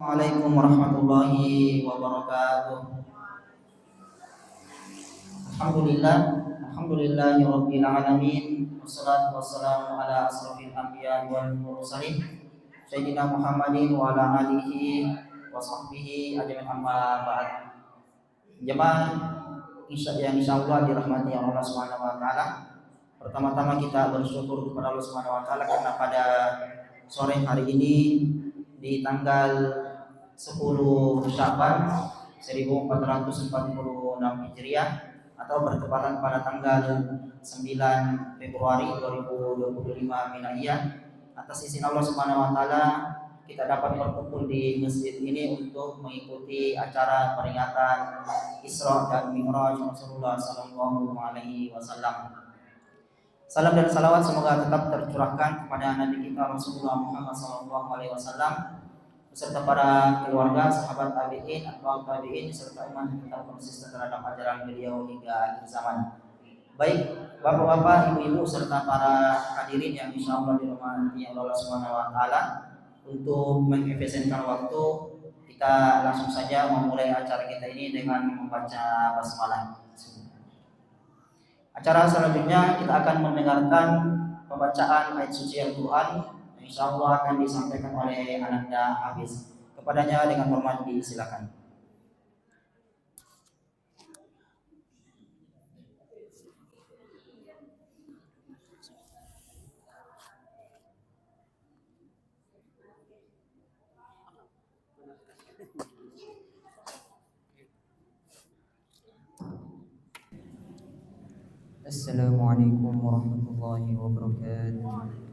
Assalamualaikum warahmatullahi wabarakatuh. Alhamdulillah, alhamdulillahi rabbil alamin. Wassalatu wassalamu ala asrofil anbiya wal mursalin Sayyidina Muhammadin wa ala alihi wa sahbihi ajmain amma ba'd. Jemaah yang insyaallah dirahmati Allah Subhanahu wa taala. Pertama-tama kita bersyukur kepada Allah Subhanahu wa taala karena pada sore hari ini di tanggal 10 Sya'ban 1446 Hijriah atau bertepatan pada tanggal 9 Februari 2025 Miladiyah. Atas izin Allah Subhanahu wa taala kita dapat berkumpul di masjid ini untuk mengikuti acara peringatan Isra dan Mi'raj Rasulullah sallallahu alaihi wasallam. Salam dan salawat semoga tetap tercurahkan kepada Nabi kita Rasulullah Muhammad sallallahu alaihi wasallam beserta para keluarga, sahabat tabi'in, atba'ut tabi'in serta umat yang tetap konsisten terhadap ajaran beliau hingga akhir zaman. Baik, Bapak-bapak, Ibu-ibu serta para hadirin yang insyaallah dirahmati Allah Subhanahu wa taala, untuk mengefisienkan waktu, kita langsung saja memulai acara kita ini dengan membaca basmalah. Acara selanjutnya kita akan mendengarkan pembacaan ayat suci Al-Quran yang insyaallah akan disampaikan oleh Ananda Hafiz. Kepadanya dengan hormat disilakan. Assalamualaikum warahmatullahi wabarakatuh.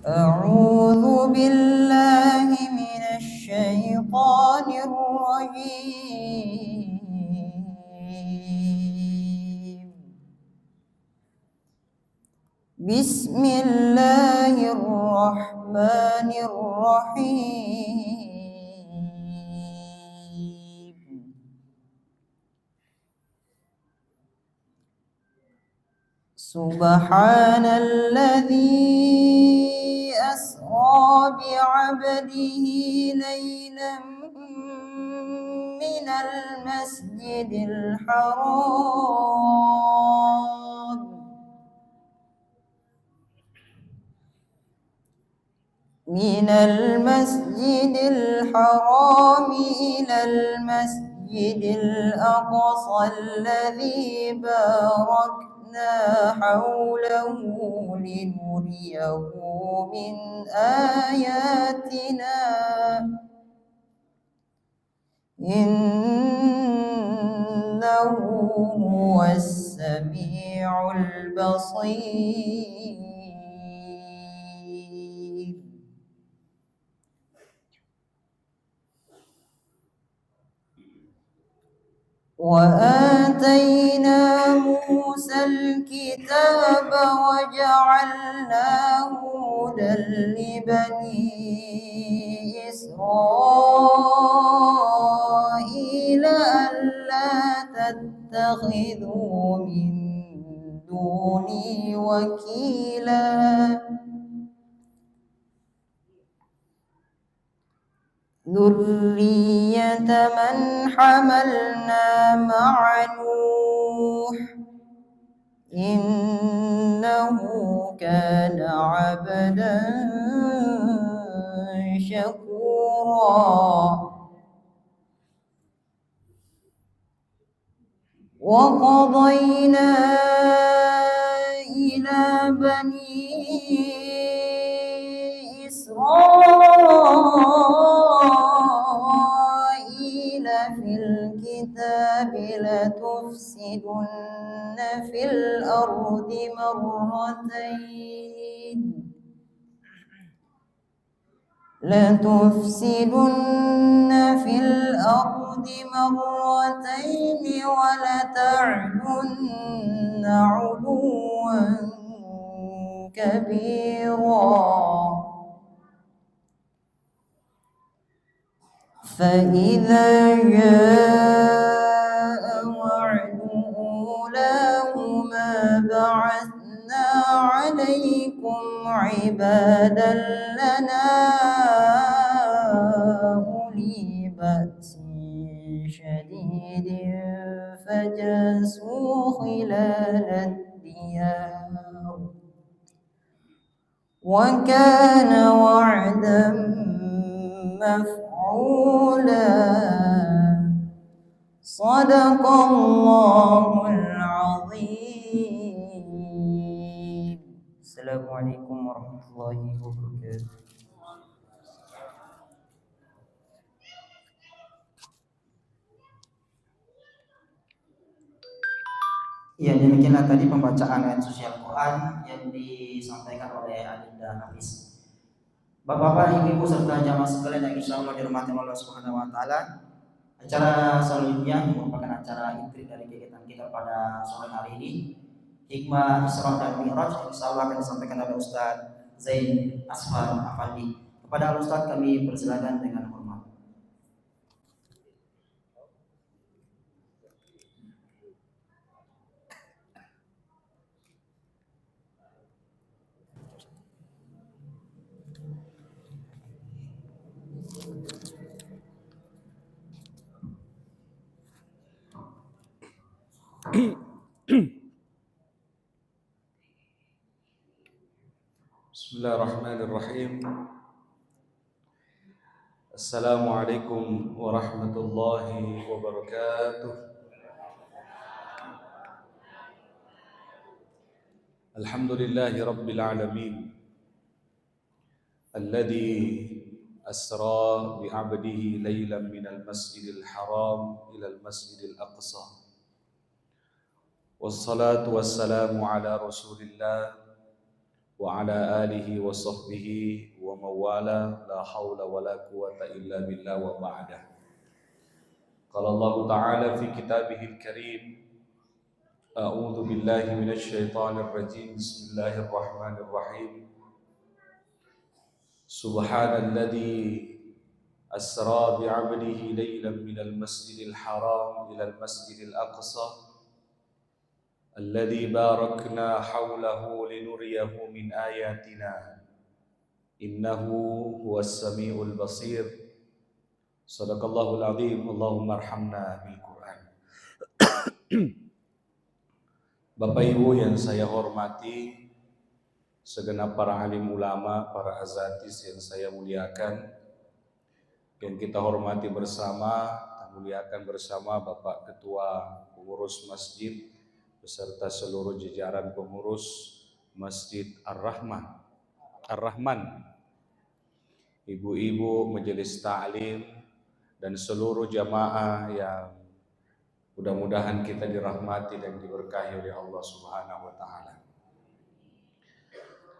A'udzu billahi minasy syaithanir rajim. Bismillahirrahmanirrahim. Subhanalladzi asra bi'abdihi laylan minal masjidil haram ilal masjidil aqsa alladzi barakna hawlahu linuriyahu min ayatina innahu huwas sami'ul basir. وآتينا موسى الكتاب وجعلناه هدى لبني إسرائيل ألا تتخذوا من دوني وكيلا ذرية من حملنا مع نوح إنه كان عبدا شكورا وقضينا إلى بني إسرائيل في الكتاب لتفسدن في الأرض مرتين ولتعلن علوا كبيرا فإذا جاء وعد أولاهما بعثنا عليكم عبادا لنا أولي بأس شديد فجاسوا خلال الديار وكان وعدا مفعولا صدق الله العظيم. Assalamualaikum warahmatullahi wabarakatuh. Ya, demikianlah tadi pembacaan ayat suci Al-Quran yang disampaikan oleh Adinda Hafiz. Bapak-bapak, ibu-ibu serta jamaah sekalian yang insya Allah dirahmati Allah Subhanahu Wa Taala, acara selanjutnya merupakan acara intri dari kegiatan kita pada sore hari ini, Hikmah Isra dan Mi'raj, yang insya Allah akan disampaikan oleh Ustaz Zain Asfar Afandi. Kepada Ustaz kami persilakan dengan hormat. Bismillahirrahmanirrahim. Assalamualaikum warahmatullahi wabarakatuh. Alhamdulillahi rabbil alamin, alladhi asra bi 'abdihi laylan minal masjidil haram ilal masjidil aqsa. Wassalatu wassalamu ala rasulillah wa ala alihi wa sahbihi wa mawala, la hawla wa la quwata illa billah wa ba'da. Qala Allah Ta'ala fi kitabihil karim, a'udhu billahi minasy syaithanir rajim, bismillahirrahmanirrahim. Subhanalladzi asra bi'abdihi laylan minal masjidil haram ilal masjidil aqsa alladzi barakna hawlahu linuriyahu min ayatina innahu huwas samiul basir. Sadaqallahul azim. Allahumma arhamna bil Quran. Bapak Ibu yang saya hormati, segenap para alim ulama, para azatis yang saya muliakan, yang kita hormati bersama, kita muliakan bersama Bapak Ketua Pengurus Masjid beserta seluruh jajaran pengurus Masjid Ar-Rahman, ibu-ibu majelis ta'lim dan seluruh jamaah yang mudah-mudahan kita dirahmati dan diberkahi oleh Allah Subhanahu wa taala.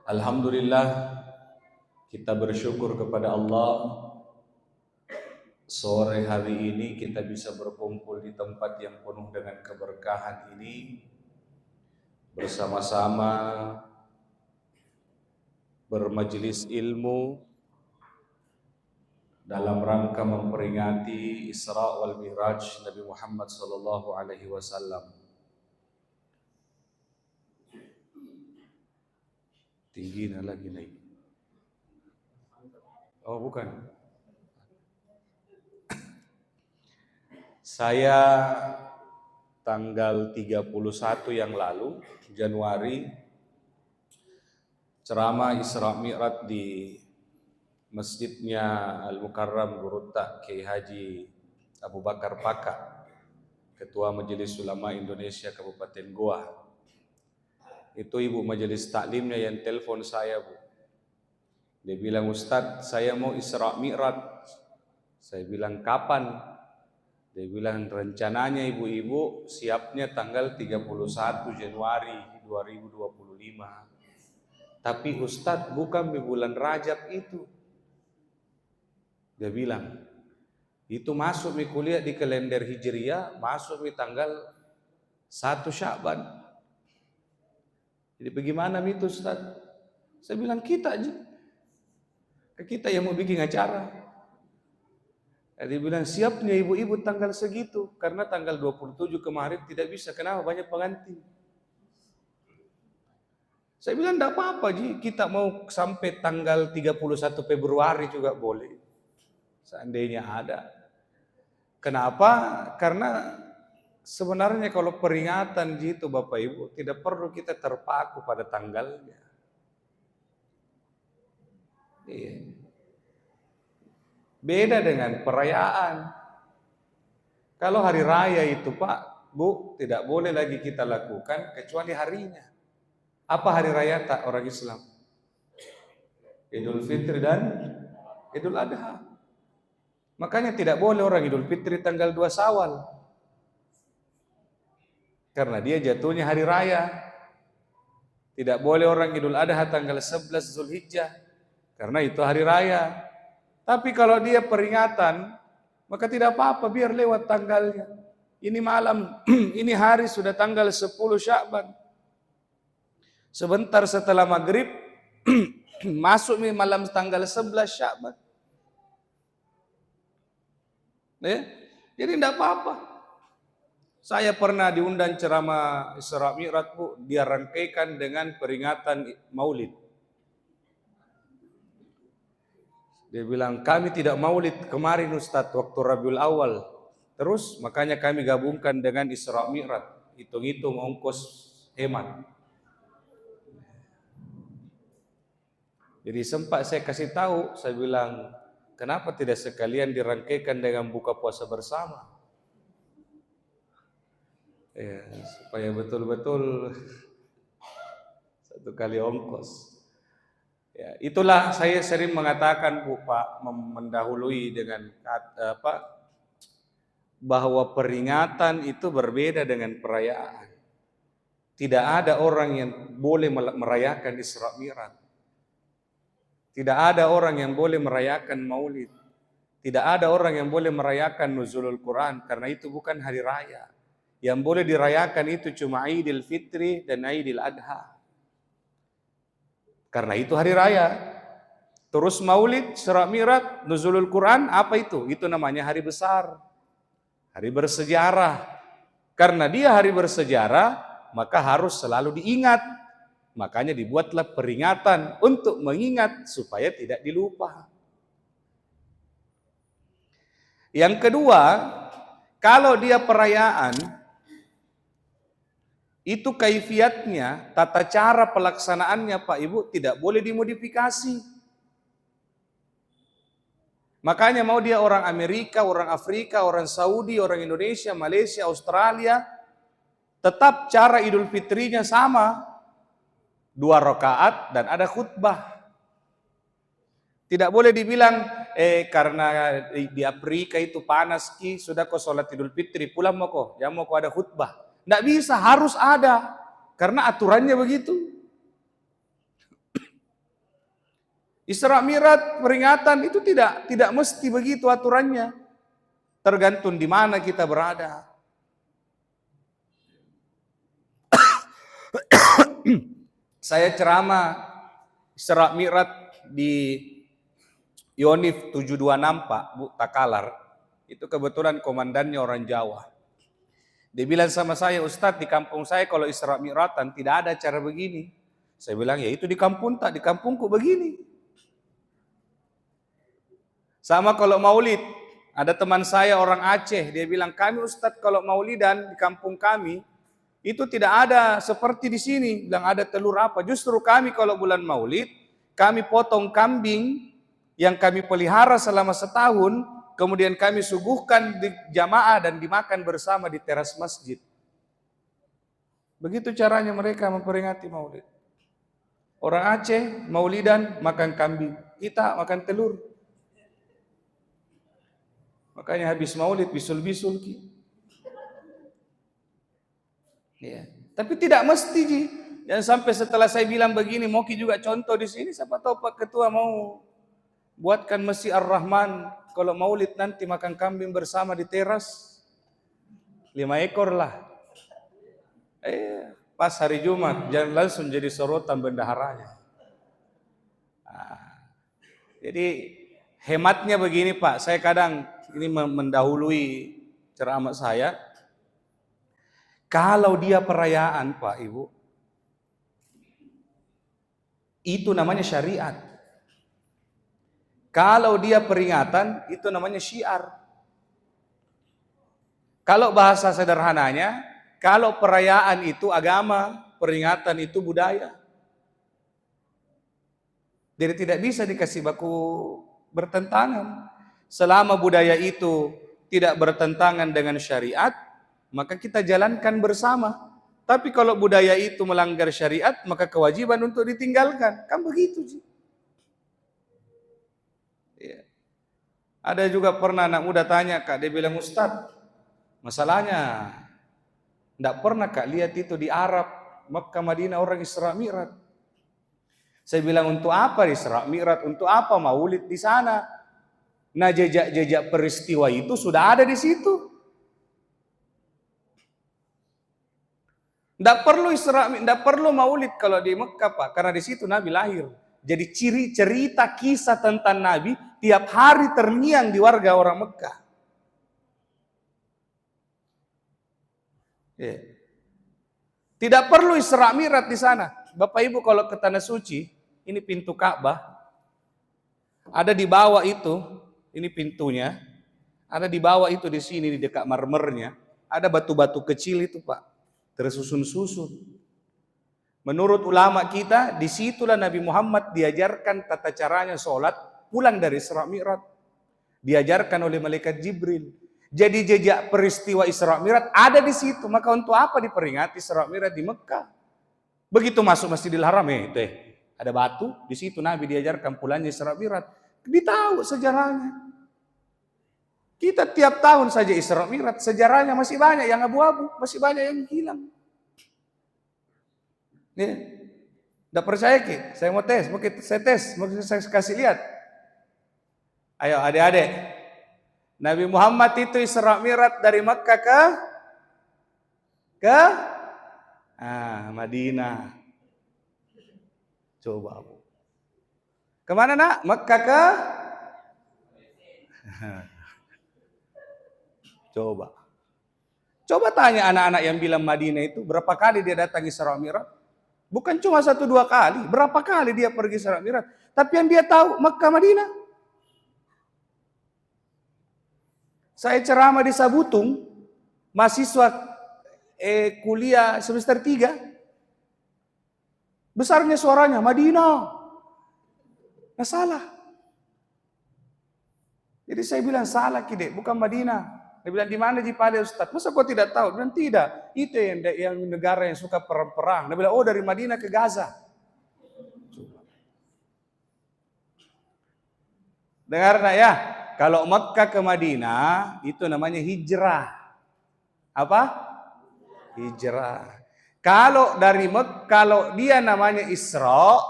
Alhamdulillah, kita bersyukur kepada Allah, sore hari ini kita bisa berkumpul di tempat yang penuh dengan keberkahan ini, bersama-sama bermajelis ilmu dalam rangka memperingati Isra wal Mi'raj Nabi Muhammad sallallahu alaihi wasallam. Tinggi lagi naik. Oh, bukan. Saya tanggal 31 yang lalu, Januari, ceramah Isra Mi'raj di Masjidnya Al-Mukarram Gurutta Kiai Haji Abu Bakar Paka, Ketua Majelis Ulama Indonesia Kabupaten Goa. Itu ibu majelis taklimnya yang telepon saya, Bu. Dia bilang, Ustadz, saya mau Isra Mi'raj. Saya bilang, kapan? Dia bilang, rencananya ibu-ibu siapnya tanggal 31 Januari 2025. Tapi Ustadz, bukan di bulan Rajab itu. Dia bilang, itu masuk di kuliah di kalender Hijriyah, masuk di tanggal 1 Sya'ban. Jadi bagaimana itu Ustaz? Saya bilang, kita aja. Kita yang mau bikin acara. Dia bilang, siapnya ibu-ibu tanggal segitu. Karena tanggal 27 kemarin tidak bisa, kenapa? Banyak pengantin. Saya bilang enggak apa-apa Ji, kita mau sampai tanggal 31 Februari juga boleh. Seandainya ada. Kenapa? Karena sebenarnya kalau peringatan Ji itu Bapak Ibu, tidak perlu kita terpaku pada tanggalnya. Iya. Beda dengan perayaan. Kalau hari raya itu Pak, Bu, tidak boleh lagi kita lakukan kecuali harinya. Apa hari raya tak orang Islam? Idul Fitri dan Idul Adha. Makanya tidak boleh orang Idul Fitri tanggal 2 Syawal. Karena dia jatuhnya hari raya. Tidak boleh orang Idul Adha tanggal 11 Zulhijjah. Karena itu hari raya. Tapi kalau dia peringatan, maka tidak apa-apa, biar lewat tanggalnya. Ini malam, ini hari sudah tanggal 10 Sya'ban. Sebentar setelah maghrib, masuk nih malam tanggal 11 Sya'ban. Ya? Jadi tidak apa-apa. Saya pernah diundang ceramah Isra Mi'raj, Bu, dia rangkaikan dengan peringatan Maulid. Dia bilang, kami tidak maulid kemarin Ustadz, waktu Rabiul Awal. Terus makanya kami gabungkan dengan Isra Mi'raj. Hitung-hitung ongkos hemat. Jadi sempat saya kasih tahu, saya bilang, kenapa tidak sekalian dirangkaikan dengan buka puasa bersama? Ya, supaya betul-betul satu kali ongkos. Ya, itulah saya sering mengatakan Bu Pak, mendahului dengan bahwa peringatan itu berbeda dengan perayaan. Tidak ada orang yang boleh merayakan Isra Mi'raj. Tidak ada orang yang boleh merayakan Maulid. Tidak ada orang yang boleh merayakan Nuzulul Quran karena itu bukan hari raya. Yang boleh dirayakan itu cuma Idul Fitri dan Idul Adha. Karena itu hari raya. Terus Maulid, Isra Mi'raj, Nuzulul Quran, apa itu? Itu namanya hari besar. Hari bersejarah. Karena dia hari bersejarah, maka harus selalu diingat. Makanya dibuatlah peringatan untuk mengingat supaya tidak dilupa. Yang kedua, kalau dia perayaan, itu kaifiatnya, tata cara pelaksanaannya Pak Ibu tidak boleh dimodifikasi. Makanya mau dia orang Amerika, orang Afrika, orang Saudi, orang Indonesia, Malaysia, Australia, tetap cara Idul Fitrinya sama. 2 rakaat dan ada khutbah. Tidak boleh dibilang, karena di Afrika itu panas ki, sudah kau sholat Idul Fitri, pulang mau kau, jangan mau kau ada khutbah. Tidak bisa, harus ada. Karena aturannya begitu. Isra Mi'raj peringatan itu tidak mesti begitu aturannya. Tergantung di mana kita berada. Saya ceramah Isra Mi'raj di Yonif 726 Pak, Bu Takalar. Itu kebetulan komandannya orang Jawa. Dia bilang sama saya, Ustadz di kampung saya kalau Isra Mi'rajan tidak ada cara begini. Saya bilang, ya itu di kampung tak, di kampungku begini. Sama kalau maulid, ada teman saya orang Aceh, dia bilang, kami Ustadz kalau maulidan di kampung kami, itu tidak ada seperti di sini, bilang ada telur apa. Justru kami kalau bulan maulid, kami potong kambing yang kami pelihara selama setahun, kemudian kami suguhkan di jamaah dan dimakan bersama di teras masjid. Begitu caranya mereka memperingati maulid. Orang Aceh maulidan makan kambing, kita makan telur. Makanya habis maulid bisul-bisul ki. Ya. Tapi tidak mesti Ji. Jangan sampai setelah saya bilang begini, mau ki juga contoh di sini. Siapa tahu Pak Ketua mau buatkan Masjid Ar-Rahman. Kalau maulid nanti makan kambing bersama di teras. 5 ekor lah. Pas hari Jumat, jangan langsung jadi sorotan bendaharanya. Jadi hematnya begini Pak, saya kadang ini mendahului ceramah saya. Kalau dia perayaan Pak Ibu, itu namanya syariat. Kalau dia peringatan, itu namanya syiar. Kalau bahasa sederhananya, kalau perayaan itu agama, peringatan itu budaya. Jadi tidak bisa dikasih baku bertentangan. Selama budaya itu tidak bertentangan dengan syariat, maka kita jalankan bersama. Tapi kalau budaya itu melanggar syariat, maka kewajiban untuk ditinggalkan. Kan begitu sih. Ya. Ada juga pernah anak muda tanya, Kak, dia bilang, Ustadz, masalahnya tidak pernah Kak lihat itu di Arab, Makkah, Madinah orang Isra Mi'raj. Saya bilang, untuk apa Isra Mi'raj? Untuk apa maulid di sana? Nah, jejak-jejak peristiwa itu sudah ada di situ. Tidak perlu tidak perlu maulid kalau di Mekah, Pak, karena di situ Nabi lahir. Jadi cerita kisah tentang Nabi tiap hari terngiang di warga orang Mekah. Ya. Tidak perlu Isra Mi'raj di sana. Bapak Ibu kalau ke Tanah Suci, ini pintu Ka'bah. Ada di bawah itu, ini pintunya. Ada di bawah itu di sini di dekat marmernya, ada batu-batu kecil itu, Pak, tersusun-susun. Menurut ulama kita, disitulah Nabi Muhammad diajarkan tata caranya sholat pulang dari Isra Mi'raj. Diajarkan oleh malaikat Jibril. Jadi jejak peristiwa Isra Mi'raj ada di situ. Maka untuk apa diperingati Isra Mi'raj di Mekah? Begitu masuk Masjidil Haram, ada batu, di situ Nabi diajarkan pulangnya Isra Mi'raj. Ditahu sejarahnya. Kita tiap tahun saja Isra Mi'raj, sejarahnya masih banyak yang abu-abu, masih banyak yang hilang. Tidak percaya Ki? Saya mau tes, mau saya kasih lihat. Ayo adik-adik, Nabi Muhammad itu Isra Mi'raj dari Makkah ke Madinah. Coba Bu. Kemana nak? Makkah ke? Coba tanya anak-anak yang bilang Madinah itu berapa kali dia datang Isra Mi'raj? Bukan cuma 1-2 kali, berapa kali dia pergi Isra Mi'raj? Tapi yang dia tahu Makkah Madinah. Saya ceramah di Sabutung, mahasiswa kuliah semester 3. Besarnya suaranya Madinah. Nah, salah. Jadi saya bilang salah Kide, bukan Madinah. Dia bilang di mana Jipale Ustaz? Masa kau tidak tahu? Dia bilang tidak. Itu yang negara yang suka perang. Dia bilang dari Madinah ke Gaza. Dengar nak ya? Kalau Mekah ke Madinah itu namanya hijrah. Apa? Hijrah. Kalau dia namanya Isra,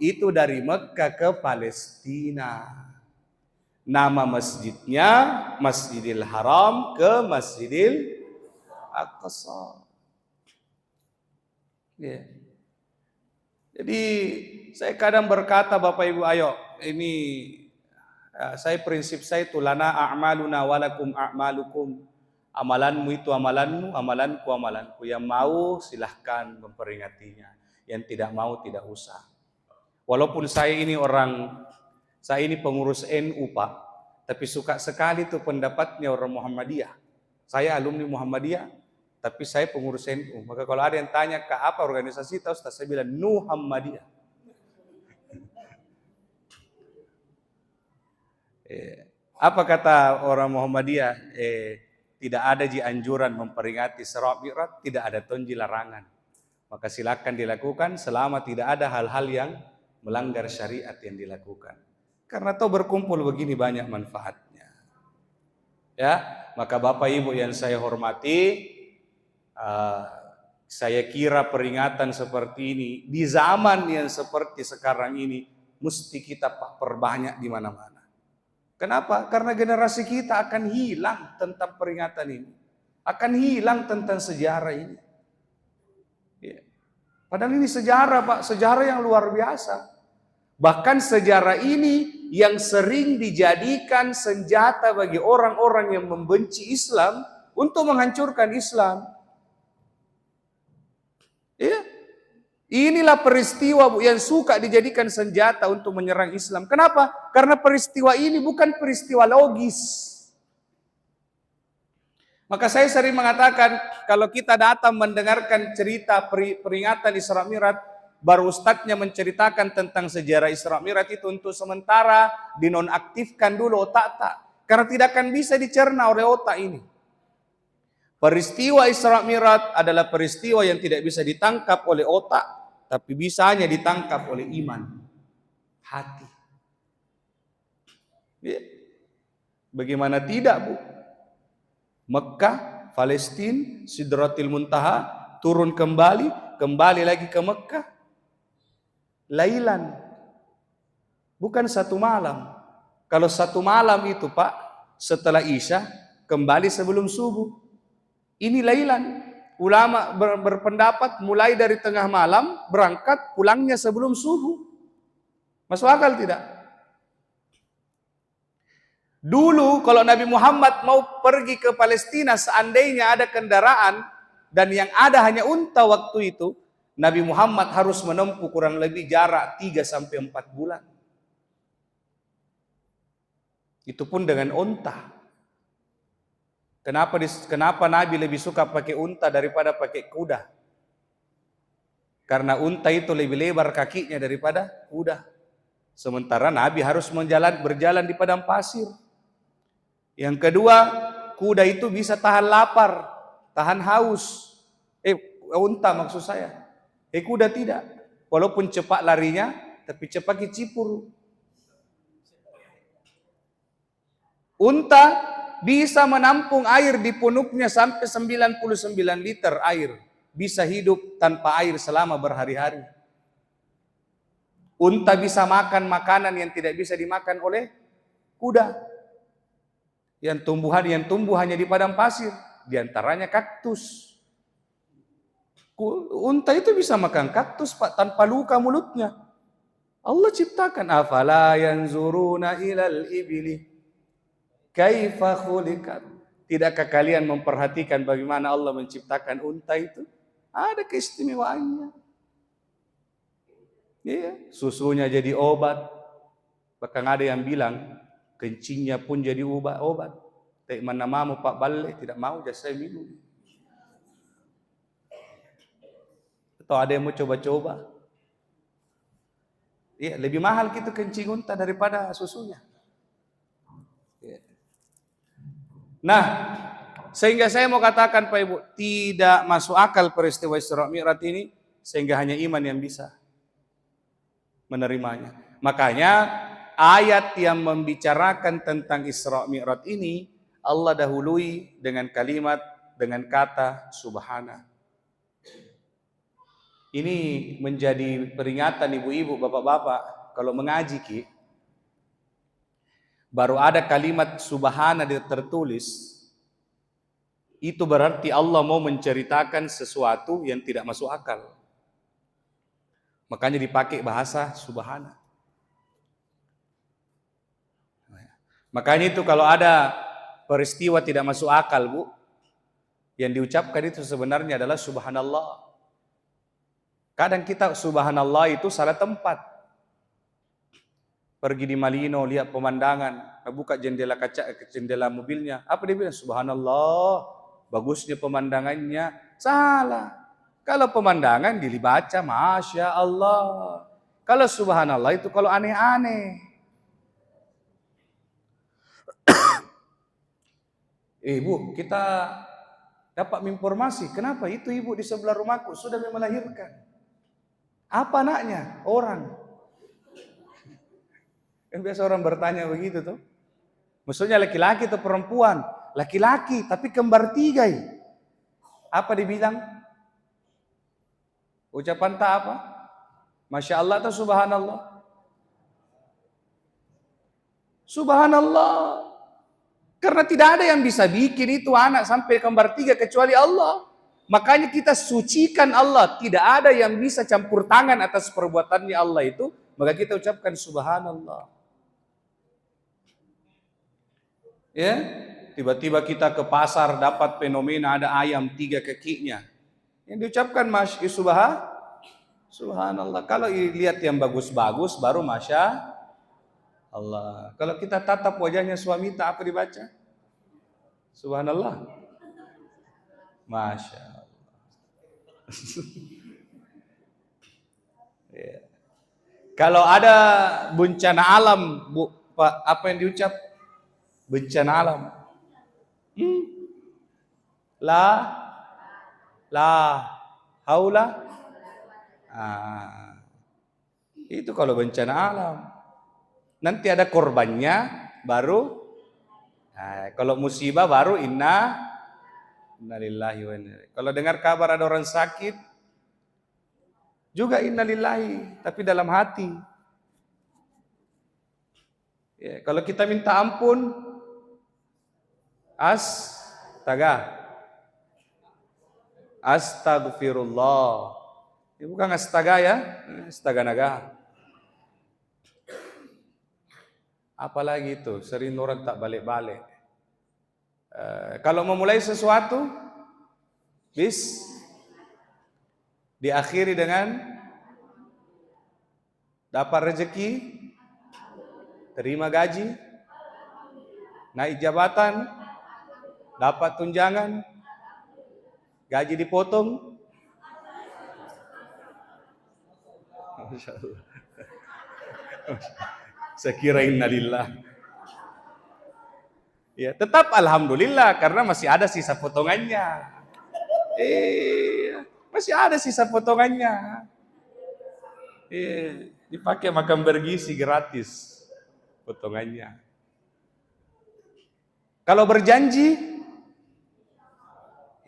itu dari Mekah ke Palestina. Nama masjidnya Masjidil Haram ke Masjidil Aqsa. Ya. Jadi saya kadang berkata Bapak Ibu, ayo ini prinsip saya itu lana a'maluna walakum a'malukum. Amalanmu itu amalanmu, amalanku amalanku. Yang mau silahkan memperingatinya. Yang tidak mau tidak usah. Walaupun saya ini pengurus NU Pak, tapi suka sekali tuh pendapatnya orang Muhammadiyah. Saya alumni Muhammadiyah, tapi saya pengurus NU. Maka kalau ada yang tanya ke apa organisasi itu, saya bilang Muhammadiyah. Apa kata orang Muhammadiyah? Tidak ada anjuran memperingati Isra Mi'raj, tidak ada tonji larangan. Maka silakan dilakukan selama tidak ada hal-hal yang melanggar syariat yang dilakukan. Karena toh berkumpul begini banyak manfaatnya. Ya, maka Bapak Ibu yang saya hormati, saya kira peringatan seperti ini di zaman yang seperti sekarang ini mesti kita perbanyak di mana-mana. Kenapa? Karena generasi kita akan hilang tentang peringatan ini, akan hilang tentang sejarah ini. Ya. Padahal ini sejarah Pak, sejarah yang luar biasa. Bahkan sejarah ini yang sering dijadikan senjata bagi orang-orang yang membenci Islam untuk menghancurkan Islam. Ya, Inilah peristiwa, Bu, yang suka dijadikan senjata untuk menyerang Islam. Kenapa? Karena peristiwa ini bukan peristiwa logis. Maka saya sering mengatakan, kalau kita datang mendengarkan cerita peringatan Isra Mi'raj, baru ustadznya menceritakan tentang sejarah Isra Mi'raj itu untuk sementara dinonaktifkan dulu otak. Karena tidak akan bisa dicerna oleh otak ini. Peristiwa Isra Mi'raj adalah peristiwa yang tidak bisa ditangkap oleh otak, tapi bisa hanya ditangkap oleh iman, hati. Ya. Bagaimana tidak, Bu? Mekah, Palestina, Sidratil Muntaha, turun kembali lagi ke Mekah. Lailan. Bukan satu malam. Kalau satu malam itu, Pak, setelah Isya, kembali sebelum subuh. Ini lailan. Ulama berpendapat mulai dari tengah malam, berangkat, pulangnya sebelum subuh. Masuk akal tidak? Dulu kalau Nabi Muhammad mau pergi ke Palestina, seandainya ada kendaraan dan yang ada hanya unta waktu itu, Nabi Muhammad harus menempuh kurang lebih jarak 3-4 bulan. Itu pun dengan unta. Kenapa Nabi lebih suka pakai unta daripada pakai kuda? Karena unta itu lebih lebar kakinya daripada kuda. Sementara Nabi harus berjalan di padang pasir. Yang kedua, kuda itu bisa tahan lapar, tahan haus. Unta maksud saya. Kuda tidak. Walaupun cepat larinya, tapi cepat kicipur. Unta bisa menampung air di punuknya sampai 99 liter air. Bisa hidup tanpa air selama berhari-hari. Unta bisa makan makanan yang tidak bisa dimakan oleh kuda. Yang tumbuh hanya di padang pasir. Di antaranya kaktus. Unta itu bisa makan kaktus, Pak, tanpa luka mulutnya. Allah ciptakan. Afala yanzuruna ilal ibili kaifa khuliqat. Tidakkah kalian memperhatikan bagaimana Allah menciptakan unta itu? Ada keistimewaannya. Iya, susunya jadi obat. Bahkan ada yang bilang kencingnya pun jadi obat. Tak mana mau Pak Balle, tidak mau jadi saya minum. Atau ada yang mau coba-coba. Iya, lebih mahal gitu kencing unta daripada susunya. Nah, sehingga saya mau katakan Pak Ibu, tidak masuk akal peristiwa Isra Mi'raj ini, sehingga hanya iman yang bisa menerimanya. Makanya ayat yang membicarakan tentang Isra Mi'raj ini, Allah dahului dengan kata subhana. Ini menjadi peringatan ibu-ibu, bapak-bapak, kalau mengaji Ki, baru ada kalimat subhana tertulis, itu berarti Allah mau menceritakan sesuatu yang tidak masuk akal. Makanya dipakai bahasa subhana. Makanya itu kalau ada peristiwa tidak masuk akal, Bu, yang diucapkan itu sebenarnya adalah subhanallah. Kadang kita subhanallah itu salah tempat. Pergi di Malino, lihat pemandangan, buka jendela mobilnya. Apa dia bilang? Subhanallah, bagusnya pemandangannya. Salah. Kalau pemandangan dibaca, Masya Allah. Kalau subhanallah itu kalau aneh-aneh. Ibu, kita dapat informasi. Kenapa itu ibu di sebelah rumahku sudah melahirkan? Apa anaknya? Orang. Kan biasa orang bertanya begitu tuh. Maksudnya laki-laki atau perempuan? Laki-laki, tapi kembar 3. Apa dibilang? Ucapan tak apa? Masya Allah atau subhanallah? Subhanallah. Karena tidak ada yang bisa bikin itu anak sampai kembar 3 kecuali Allah. Makanya kita sucikan Allah. Tidak ada yang bisa campur tangan atas perbuatannya Allah itu. Maka kita ucapkan subhanallah. Ya, tiba-tiba kita ke pasar dapat fenomena ada ayam 3 kakinya. Yang diucapkan Subhanallah. Kalau lihat yang bagus-bagus baru Masya Allah. Kalau kita tatap wajahnya suami tak apa dibaca? Subhanallah. Masya Allah. Ya. Kalau ada bencana alam, Pak, apa yang diucap? Bencana alam. La, la, haula. Itu kalau bencana alam. Nanti ada korbannya, baru. Kalau musibah baru innalillahi wa inna ilaihi. Kalau dengar kabar ada orang sakit, juga innalillahi, tapi dalam hati. Ya, kalau kita minta ampun, astagfirullah. Ini bukan astaga ya, astaga naga. Apalagi itu, sering orang tak balik-balik. Kalau memulai sesuatu, diakhiri dengan dapat rezeki, terima gaji, naik jabatan, dapat tunjangan, gaji dipotong. Masya Allah. Saya kira innalillah. Ya, tetap alhamdulillah karena masih ada sisa potongannya. Masih ada sisa potongannya. Dipakai makan bergizi gratis potongannya. Kalau berjanji,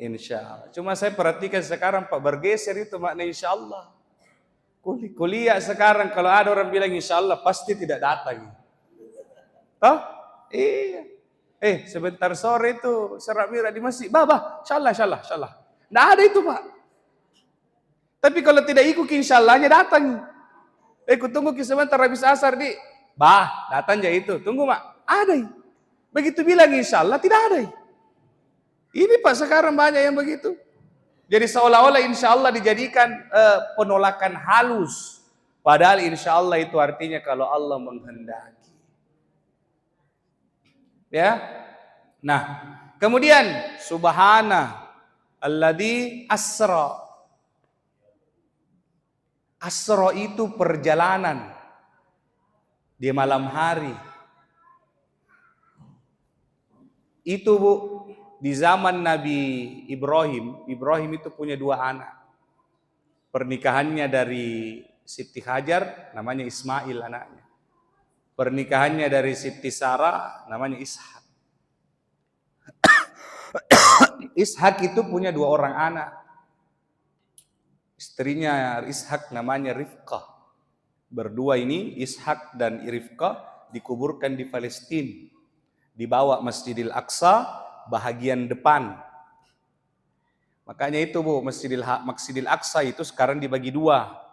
insya Allah. Cuma saya perhatikan sekarang Pak bergeser itu makna insya Allah. Kuliah sekarang kalau ada orang bilang insya Allah pasti tidak datang. Toh? Iya. Sebentar sore itu serak mira di masjid. Bah, insya Allah. Nggak ada itu Pak. Tapi kalau tidak ikut insya Allahnya datang. Tunggu sebentar habis asar di. Datang aja itu. Tunggu Mak. Ada. Begitu bilang insya Allah tidak ada. Ini Pak sekarang banyak yang begitu. Jadi seolah-olah insya Allah dijadikan penolakan halus. Padahal insya Allah itu artinya kalau Allah menghendaki. Ya. Nah, kemudian subhana alladzi asra. Asra itu perjalanan di malam hari. Itu Bu, di zaman Nabi Ibrahim itu punya 2 anak. Pernikahannya dari Siti Hajar, namanya Ismail anaknya. Pernikahannya dari Siti Sarah, namanya Ishak. Ishak itu punya 2 orang anak. Istrinya Ishak namanya Rifqah. Berdua ini, Ishak dan Rifqah, dikuburkan di Palestina. Dibawa Masjidil Aqsa, bahagian depan. Makanya itu Bu, Masjidil Aqsa itu sekarang dibagi 2.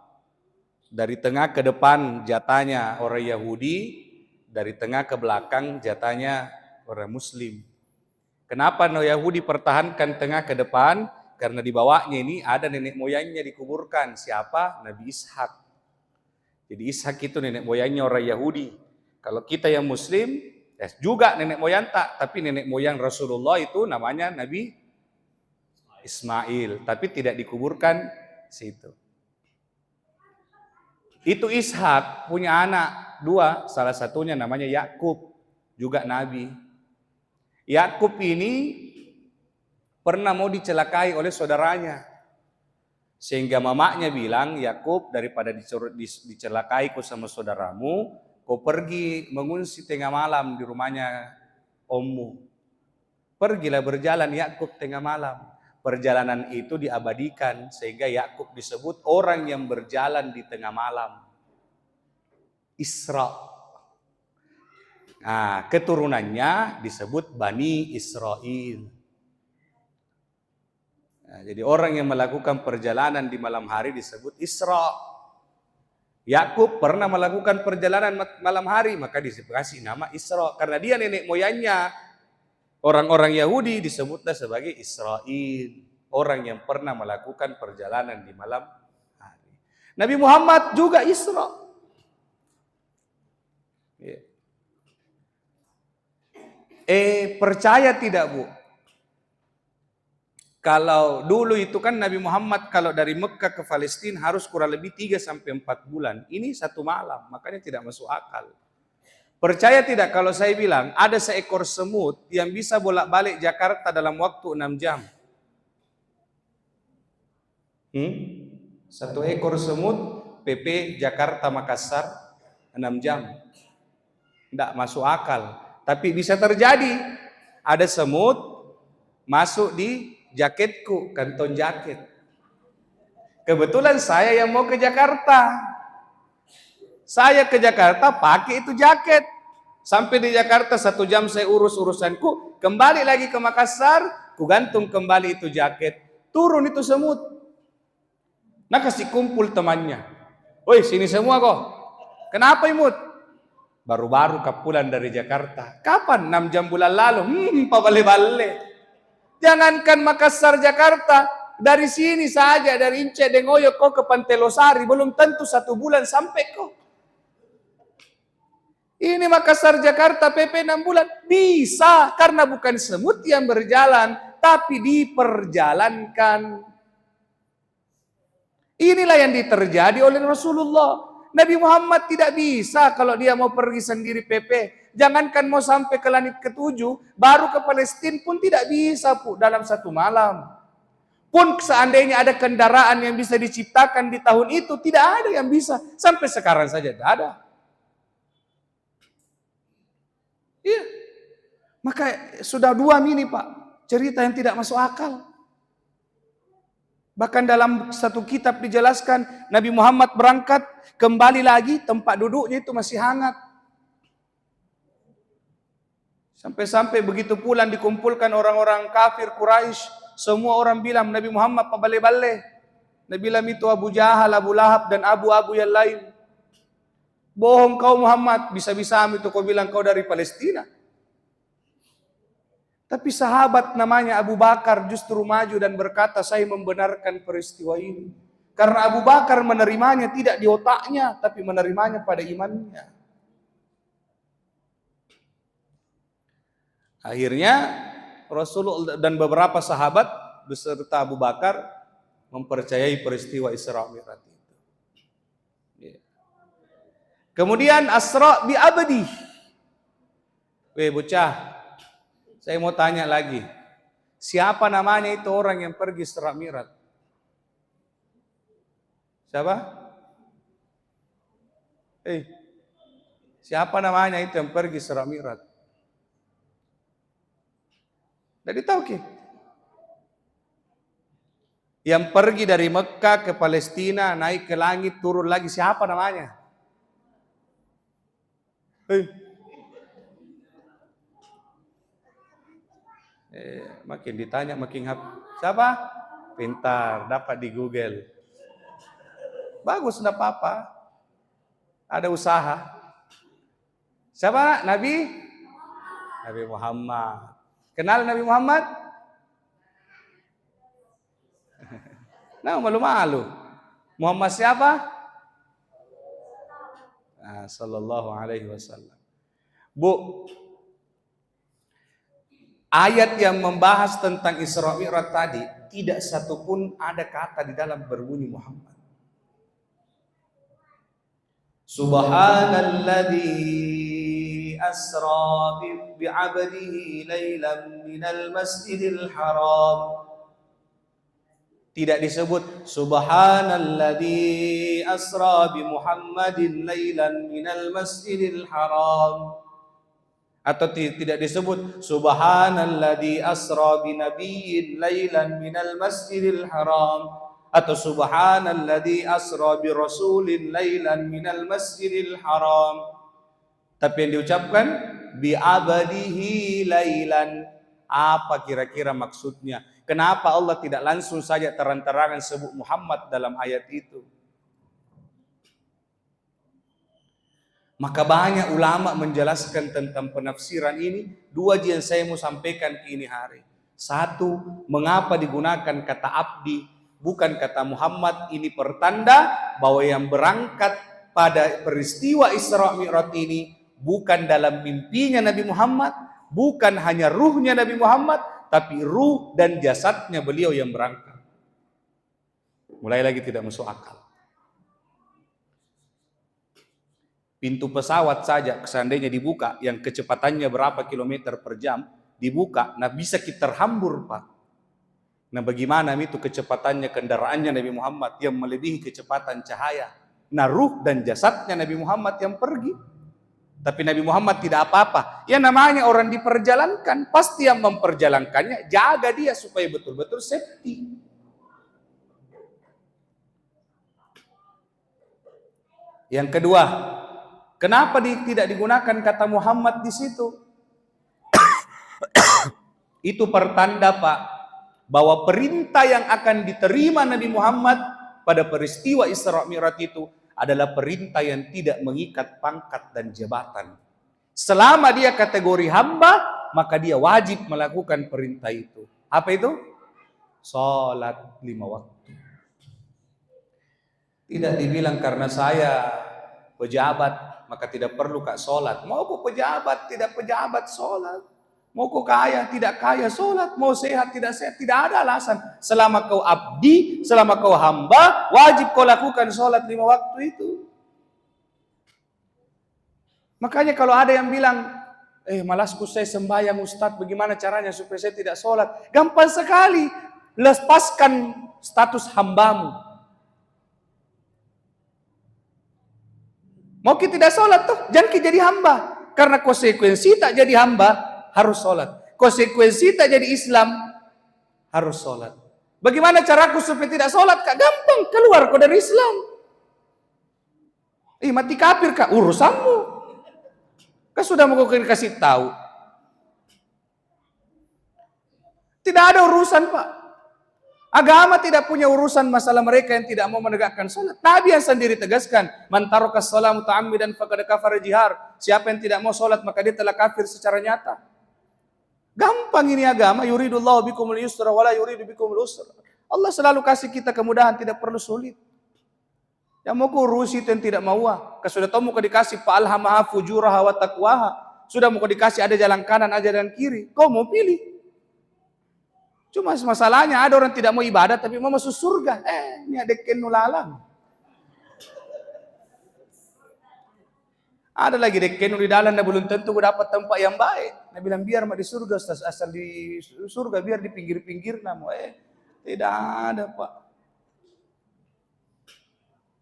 Dari tengah ke depan jatahnya orang Yahudi, dari tengah ke belakang jatahnya orang Muslim. Kenapa Yahudi pertahankan tengah ke depan? Karena di bawahnya ini ada nenek moyangnya dikuburkan. Siapa? Nabi Ishak. Jadi Ishak itu nenek moyangnya orang Yahudi. Kalau kita yang Muslim, juga nenek moyang tak, tapi nenek moyang Rasulullah itu namanya Nabi Ismail, tapi tidak dikuburkan situ. Itu Ishak punya anak 2, salah satunya namanya Yakub, juga Nabi. Yakub ini pernah mau dicelakai oleh saudaranya. Sehingga mamanya bilang, Yakub daripada dicelakai sama saudaramu, kau pergi mengungsi tengah malam di rumahnya ommu. Pergilah berjalan Yakub tengah malam. Perjalanan itu diabadikan sehingga Yakub disebut orang yang berjalan di tengah malam. Isra. Nah, keturunannya disebut Bani Israel. Nah, jadi orang yang melakukan perjalanan di malam hari disebut Isra. Yakub pernah melakukan perjalanan malam hari, maka dikasih nama Isra. Karena dia nenek moyangnya orang-orang Yahudi disebutlah sebagai Israel. Orang yang pernah melakukan perjalanan di malam hari. Nabi Muhammad juga Isra. Percaya tidak, Bu? Kalau dulu itu kan Nabi Muhammad kalau dari Mekah ke Palestina harus kurang lebih 3-4 bulan. Ini 1 malam, makanya tidak masuk akal. Percaya tidak kalau saya bilang ada seekor semut yang bisa bolak-balik Jakarta dalam waktu 6 jam? 1 ekor semut PP Jakarta Makassar 6 jam. Tidak masuk akal. Tapi bisa terjadi. Ada semut masuk di jaketku, kantong jaket. Kebetulan saya yang mau ke Jakarta. Saya ke Jakarta pakai itu jaket. Sampai di Jakarta 1 jam saya urus urusanku. Kembali lagi ke Makassar, ku gantung kembali itu jaket. Turun itu semut. Nah kasih kumpul temannya. Woi sini semua kok. Kenapa imut? Baru-baru kapulan dari Jakarta. Kapan? 6 jam bulan lalu. Pabale-bale. Jangankan Makassar Jakarta. Dari sini saja, dari Ince Dengoyo kau ke Pantai Losari. Belum tentu 1 bulan sampai kau. Ini Makassar Jakarta PP 6 bulan. Bisa. Karena bukan semut yang berjalan. Tapi diperjalankan. Inilah yang terjadi oleh Rasulullah. Nabi Muhammad tidak bisa kalau dia mau pergi sendiri PP. Jangankan mau sampai ke langit ke-7, baru ke Palestina pun tidak bisa dalam 1 malam. Pun seandainya ada kendaraan yang bisa diciptakan di tahun itu, tidak ada yang bisa. Sampai sekarang saja tidak ada. Iya. Maka sudah 2 ini Pak, cerita yang tidak masuk akal. Bahkan dalam satu kitab dijelaskan Nabi Muhammad berangkat, kembali lagi tempat duduknya itu masih hangat. Sampai-sampai begitu pulang dikumpulkan orang-orang kafir Quraisy, semua orang bilang Nabi Muhammad pabale-bale. Nabi bilang itu Abu Jahal, Abu Lahab dan abu-abu yang lain. Bohong kau Muhammad, bisa-bisa itu kau bilang kau dari Palestina. Tapi sahabat namanya Abu Bakar justru maju dan berkata, saya membenarkan peristiwa ini. Karena Abu Bakar menerimanya tidak di otaknya, tapi menerimanya pada imannya. Akhirnya Rasulullah dan beberapa sahabat beserta Abu Bakar mempercayai peristiwa Isra Mi'raj itu. Kemudian Asra bi abdi. Bocah, saya mau tanya lagi. Siapa namanya itu orang yang pergi Isra Mi'raj? Siapa? Siapa namanya itu yang pergi Isra Mi'raj? Jadi tahu ke? Yang pergi dari Mekah ke Palestina, naik ke langit, turun lagi, siapa namanya? Makin ditanya makin siapa? Pintar, dapat di Google. Bagus, enggak apa-apa. Ada usaha. Siapa? Nabi Muhammad. Kenal Nabi Muhammad? Nah, malu-malu. Muhammad siapa? Sallallahu alaihi wasallam. Bu, ayat yang membahas tentang Isra Mi'raj tadi tidak satupun ada kata di dalam berbunyi Muhammad. Subhanalladzi asra bi'abdihi lailan minal masjidil haram. Tidak disebut Subhanalladzi asra bi Muhammadin lailan minal masjidil haram. Atau tidak disebut Subhanalladzi asra bi nabiyyin lailan minal masjidil haram. Atau Subhanalladzi asra bi rasulin lailan minal masjidil haram. Tapi yang diucapkan bi abadihi lailan. Apa kira-kira maksudnya? Kenapa Allah tidak langsung saja terang-terangan sebut Muhammad dalam ayat itu? Maka banyak ulama menjelaskan tentang penafsiran ini. 2 yang saya mau sampaikan ini hari. 1, mengapa digunakan kata abdi. Bukan kata Muhammad, ini pertanda bahwa yang berangkat pada peristiwa Isra Mi'raj ini bukan dalam mimpinya Nabi Muhammad, bukan hanya ruhnya Nabi Muhammad, tapi ruh dan jasadnya beliau yang berangkat. Mulai lagi tidak masuk akal. Pintu pesawat saja seandainya dibuka, yang kecepatannya berapa kilometer per jam, dibuka, nah bisa kita terhambur, Pak. Nah bagaimana itu kecepatannya kendaraannya Nabi Muhammad yang melebihi kecepatan cahaya. Nah ruh dan jasadnya Nabi Muhammad yang pergi. Tapi Nabi Muhammad tidak apa-apa. Ya namanya orang diperjalankan, pasti yang memperjalankannya jaga dia supaya betul-betul safety. Yang kedua, kenapa tidak digunakan kata Muhammad di situ? Itu pertanda, Pak, bahwa perintah yang akan diterima Nabi Muhammad pada peristiwa Isra Mi'raj itu adalah perintah yang tidak mengikat pangkat dan jabatan. Selama dia kategori hamba, maka dia wajib melakukan perintah itu. Apa itu? Salat 5 waktu. Tidak dibilang karena saya pejabat, maka tidak perlu kak salat. Mau kau pejabat, tidak pejabat salat. Mau kau kaya, tidak kaya salat. Mau sehat, tidak sehat, tidak ada alasan. Selama kau abdi, selama kau hamba, wajib kau lakukan salat 5 waktu itu. Makanya kalau ada yang bilang, malasku saya sembahyang Ustadz, bagaimana caranya supaya saya tidak salat? Gampang sekali, lepaskan status hambamu. Mau kita tidak salat tuh, jangan kita jadi hamba. Karena konsekuensi tak jadi hamba, harus salat. Konsekuensi tak jadi Islam, harus salat. Bagaimana caraku supaya tidak salat? Kak, gampang, keluar kau dari Islam. Mati kafir kak, urusanmu. Kau sudah mau kau kasih tahu. Tidak ada urusan, Pak. Agama tidak punya urusan masalah mereka yang tidak mau menegakkan salat. Nabi yang sendiri tegaskan, man taraka shalah muta'ammidan faqad kafara jihar. Siapa yang tidak mau salat maka dia telah kafir secara nyata. Gampang ini agama, yuridullahu bikumul yusra wala yuridu bikumul usra. Allah selalu kasih kita kemudahan, tidak perlu sulit. Yang mau kau urus itu yang tidak mau. Sudah tahu mau kau dikasih fa'alhamaha fujuraha wa taqwaha. Sudah mau kau dikasih ada jalan kanan, ada jalan kiri. Kau mau pilih. Cuma masalahnya ada orang tidak mau ibadah tapi mau masuk surga. Ini ada kenulalang. Ada lagi dekenu di dalam, belum tentu dapat tempat yang baik. Dia bilang biar mah di surga, asal di surga biar di pinggir-pinggir namu. Tidak ada, Pak.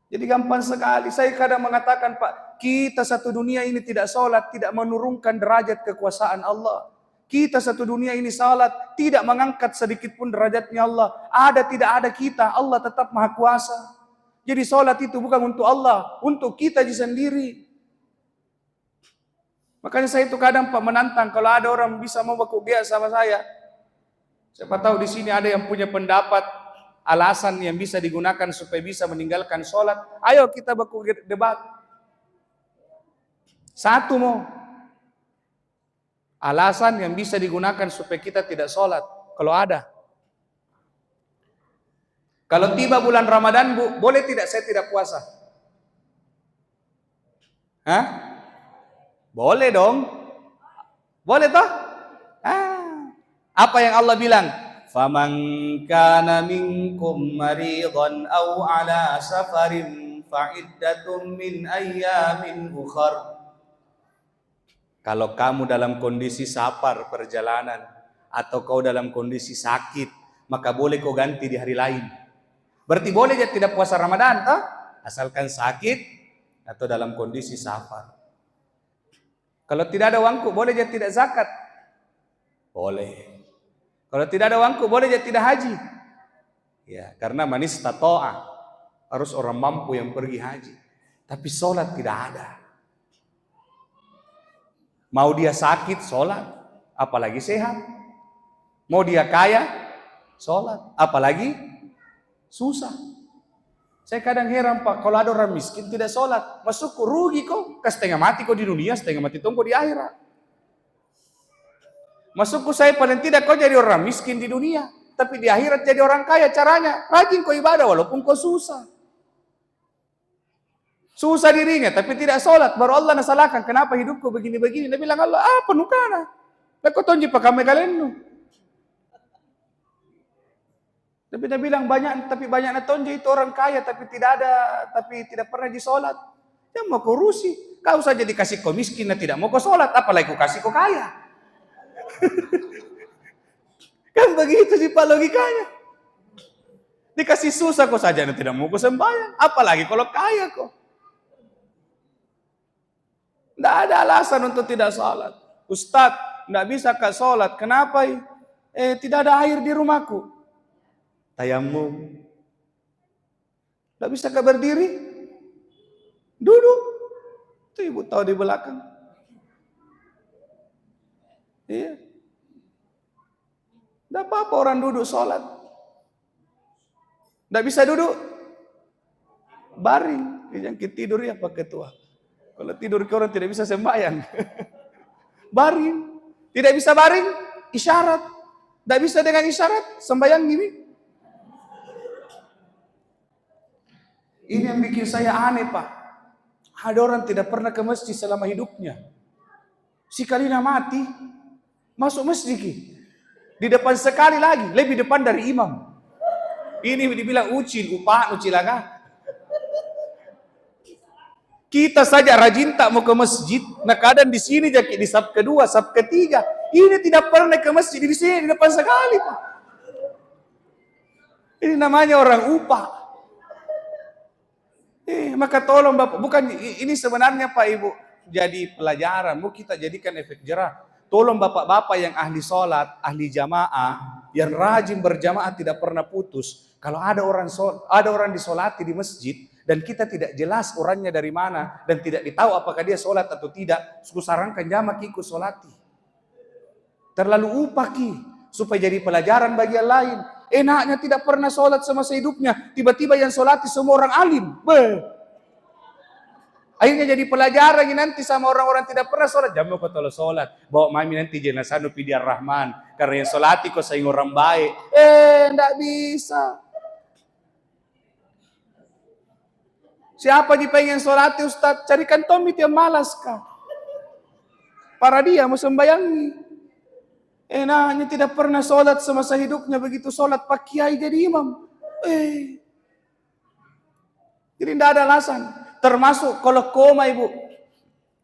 Jadi gampang sekali. Saya kadang mengatakan, Pak, kita satu dunia ini tidak sholat, tidak menurunkan derajat kekuasaan Allah. Kita satu dunia ini salat, tidak mengangkat sedikit pun derajatnya Allah. Ada tidak ada kita, Allah tetap maha kuasa. Jadi salat itu bukan untuk Allah, untuk kita sendiri. Makanya saya itu kadang Pak menantang, kalau ada orang bisa mau berkugia sama saya. Siapa tahu di sini ada yang punya pendapat, alasan yang bisa digunakan supaya bisa meninggalkan salat. Ayo kita berdebat. Satu mau. Alasan yang bisa digunakan supaya kita tidak sholat. Kalau ada. Kalau tiba bulan Ramadan, Bu, boleh tidak saya tidak puasa? Hah? Boleh dong. Boleh toh? Apa yang Allah bilang? Faman kana minkum maridhan aw ala safarin fa'iddatun min ayyamin ukhar. Kalau kamu dalam kondisi safar perjalanan atau kau dalam kondisi sakit, maka boleh kau ganti di hari lain. Berarti boleh ya tidak puasa Ramadan, toh? Asalkan sakit atau dalam kondisi safar. Kalau tidak ada uangku, boleh ya tidak zakat? Boleh. Kalau tidak ada uangku, boleh ya tidak haji? Ya, karena manis tatoa harus orang mampu yang pergi haji. Tapi sholat tidak ada. Mau dia sakit, sholat. Apalagi sehat. Mau dia kaya, sholat. Apalagi susah. Saya kadang heran Pak, kalau ada orang miskin tidak sholat. Masuk rugi kok. Setengah mati kok di dunia, setengah mati kok di akhirat. Masukku saya paling tidak kau jadi orang miskin di dunia. tapi di akhirat jadi orang kaya. Caranya, rajin kau ibadah walaupun kau susah. Susah dirinya, tapi tidak sholat. Baru Allah nasalahkan, kenapa hidupku begini-begini. Dia bilang, Allah, apa nukana? Kau tonji pakai kalian nu. Tapi dia bilang, banyak na tonji itu orang kaya, tapi tidak pernah disolat. Yang mau kau rusi. Kau saja dikasih kau miskin dan tidak mau kau sholat, apalagi kau kasih kau kaya. Kan begitu sih Pak logikanya. Dikasih susah kau saja dan tidak mau kau sembahyang, apalagi kalau kaya kau. Tidak ada alasan untuk tidak sholat. Ustadz, tidak bisa kak sholat. Kenapa? Tidak ada air di rumahku. Tayamum. Tidak bisa kak berdiri? Duduk. Itu ibu tahu di belakang. Iya. Tidak apa-apa orang duduk sholat. Tidak bisa duduk? Baring. Yang tidur ya Pak Ketua. Kalau tidur ke orang tidak bisa sembahyang. Baring. Tidak bisa baring, isyarat. Tidak bisa dengan isyarat, sembahyang gini. Ini yang bikin saya aneh Pak. Ada orang tidak pernah ke masjid selama hidupnya. Si Kalina mati, masuk masjid. Di depan sekali lagi, lebih depan dari imam. Ini dibilang ucil agak. Kita saja rajin tak mau ke masjid, nah kadang di sini jadi di sab kedua, sab ketiga, ini tidak pernah ke masjid di sini di depan sekali Pak. Ini namanya orang upah. Maka tolong Bapak, bukan ini sebenarnya Pak Ibu jadi pelajaran, mau kita jadikan efek jerah. Tolong bapak-bapak yang ahli sholat, ahli jamaah, yang rajin berjamaah tidak pernah putus. Kalau ada orang disolati di masjid dan kita tidak jelas orangnya dari mana dan tidak ditahu apakah dia sholat atau tidak, kusarankan jamak ikut sholati. Terlalu upaki supaya jadi pelajaran bagi yang lain. Enaknya tidak pernah sholat semasa hidupnya, tiba-tiba yang sholati semua orang alim. Akhirnya jadi pelajaran nanti sama orang-orang tidak pernah sholat. Jamu kau tolong sholat. Bawa mami nanti jenazah nu pidiar Rahman. Karena yang sholati kau sayang orang baik. Enggak bisa. Siapa yang pengen sholati Ustaz? Carikan tomit yang malas kah? Para dia mau sembayangi. Enaknya tidak pernah sholat semasa hidupnya. Begitu sholat Pak Kiai jadi imam. Jadi tidak ada alasan. Termasuk kalau koma ibu,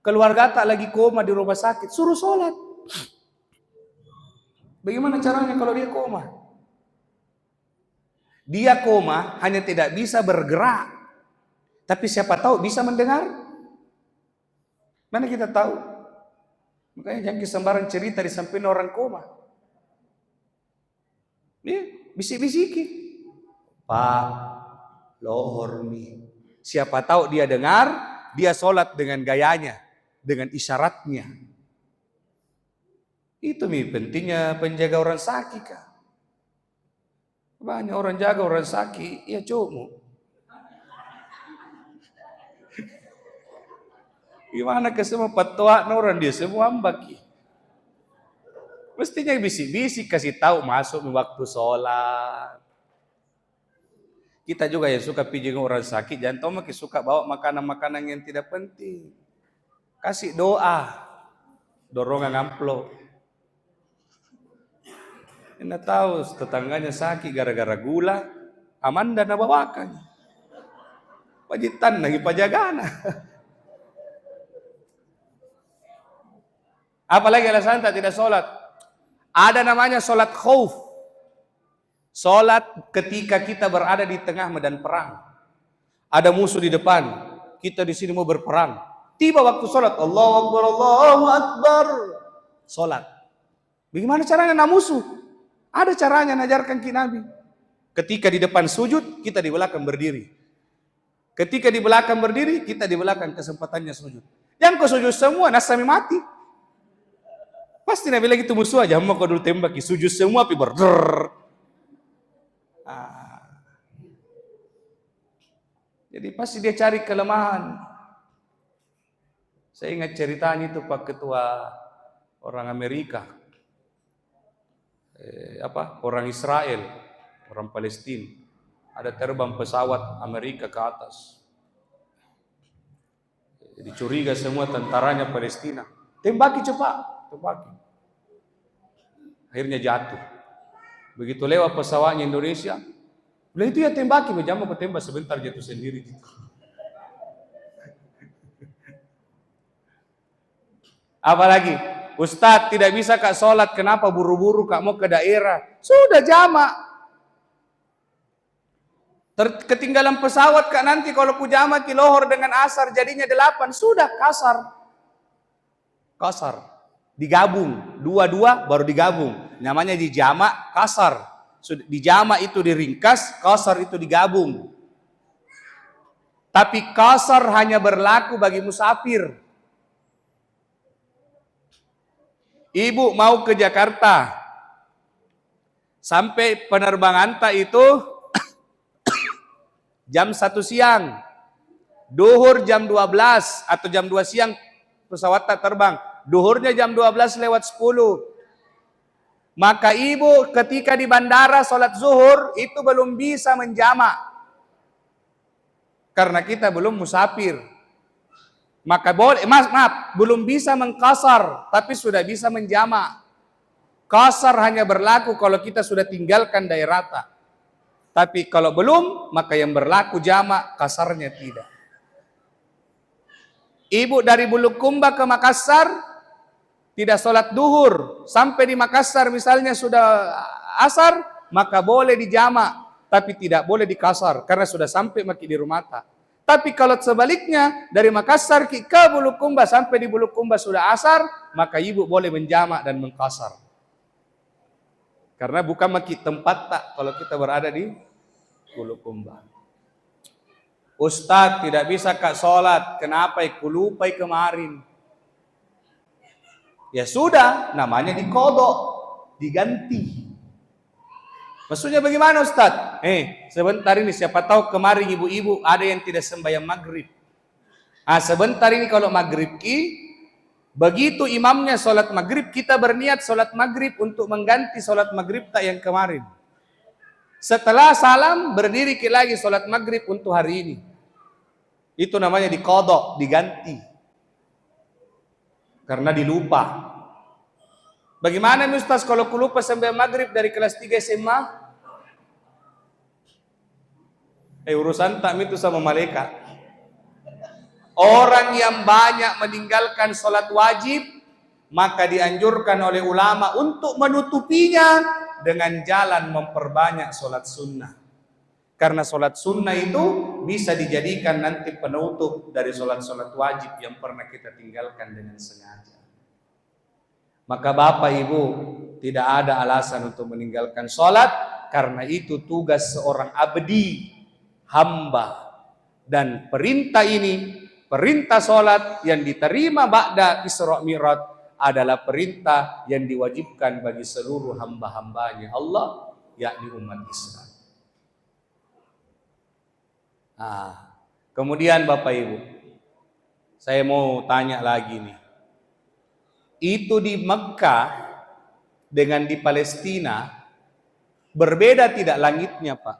keluarga tak lagi koma di rumah sakit, suruh sholat. Bagaimana caranya kalau dia koma? Dia koma hanya tidak bisa bergerak, tapi siapa tahu bisa mendengar. Mana kita tahu? Makanya jangan sembarang cerita disampaikan orang koma. Bisik-bisiki. Pak, lohor nih. Siapa tahu dia dengar, dia sholat dengan gayanya, dengan isyaratnya. Itu pentingnya penjaga orang sakit kah? Banyak orang jaga orang sakit, ya cuma. Gimana ke semua petua orang dia semua ambaki. Mestinya bisik-bisik kasih tahu masuk waktu sholat. Kita juga yang suka pergi orang sakit, jangan tahu makin suka bawa makanan-makanan yang tidak penting. Kasih doa, dorongan amplop. Anda tahu tetangganya sakit gara-gara gula, Amanda na bawakan. Pajitan lagi pajagana. Apalagi alasan tak tidak sholat. Ada namanya sholat khauf. Sholat ketika kita berada di tengah medan perang. Ada musuh di depan. Kita di sini mau berperang. Tiba waktu sholat. Allahu Akbar, Allahu Akbar. Sholat. Bagaimana caranya nak musuh? Ada caranya najarkan ki Nabi. Ketika di depan sujud, kita di belakang berdiri. Ketika di belakang berdiri, kita di belakang kesempatannya sujud. Yang kau sujud semua, nasami mati. Pasti Nabi lagi itu musuh aja. Mau kau dulu tembak, sujud semua, pi berdrrr. Jadi pasti dia cari kelemahan. Saya ingat ceritanya itu Pak Ketua orang Amerika. orang Israel, orang Palestina. Ada terbang pesawat Amerika ke atas. Dicuriga semua tentaranya Palestina. Tembaki cepat, tembaki. Akhirnya jatuh. Begitu lewat pesawatnya Indonesia, udah itu ya tembaki, jangan mau tembak sebentar jatuh sendiri. Apalagi, Ustadz tidak bisa kak sholat, kenapa buru-buru kak mau ke daerah? Sudah jamak. Ketinggalan pesawat kak nanti kalau ku jamak ki lohor dengan asar jadinya 8, sudah kasar. Kasar. Digabung, dua-dua baru digabung. Namanya dijamak kasar. Dijamak itu diringkas, kasar itu digabung. Tapi kasar hanya berlaku bagi musafir. Ibu mau ke Jakarta, sampai penerbangan itu jam 1 siang, duhur jam 12 atau jam 2 siang pesawat tak terbang, duhurnya jam 12:10. Maka ibu ketika di bandara sholat zuhur itu belum bisa menjamak, karena kita belum musafir. Maka boleh, maaf, belum bisa mengkasar, tapi sudah bisa menjamak. Kasar hanya berlaku kalau kita sudah tinggalkan daerah rata. Tapi kalau belum, maka yang berlaku jamak, kasarnya tidak. Ibu dari Bulukumba ke Makassar, tidak sholat duhur. Sampai di Makassar misalnya sudah asar, maka boleh dijamak. Tapi tidak boleh dikasar, karena sudah sampai maki di rumah tak. Tapi kalau sebaliknya, dari Makassar ke Bulukumba, sampai di Bulukumba sudah asar, maka ibu boleh menjamak dan mengkasar. Karena bukan maki tempat tak kalau kita berada di Bulukumba. Ustadz tidak bisa kak sholat, kenapa ku lupai kemarin? Ya sudah, namanya dikodok, diganti. Maksudnya bagaimana Ustadz? Sebentar ini siapa tahu kemarin ibu-ibu ada yang tidak sembahyang maghrib. Sebentar ini kalau maghrib begitu imamnya sholat maghrib, kita berniat sholat maghrib untuk mengganti sholat maghrib tak yang kemarin. Setelah salam berdiri lagi sholat maghrib untuk hari ini. Itu namanya dikodok, diganti. Karena dilupa. Bagaimana Ustaz kalau ku lupa sembahyang maghrib dari kelas 3 SMA? Urusan tak itu sama malaikat. Orang yang banyak meninggalkan sholat wajib, maka dianjurkan oleh ulama untuk menutupinya dengan jalan memperbanyak sholat sunnah. Karena sholat sunnah itu bisa dijadikan nanti penutup dari sholat-sholat wajib yang pernah kita tinggalkan dengan sengaja. Maka Bapak Ibu tidak ada alasan untuk meninggalkan sholat, karena itu tugas seorang abdi, hamba. Dan perintah ini, perintah sholat yang diterima ba'da Isra Mi'raj adalah perintah yang diwajibkan bagi seluruh hamba-hambanya Allah, yakni umat Islam. Kemudian Bapak Ibu, saya mau tanya lagi nih. Itu di Mekah dengan di Palestina berbeda tidak langitnya Pak?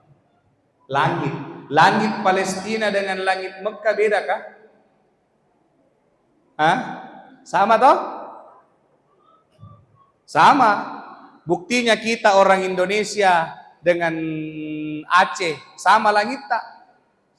Langit Palestina dengan langit Mekah beda kah? Sama toh? Sama. Buktinya kita orang Indonesia dengan Aceh sama langit tak?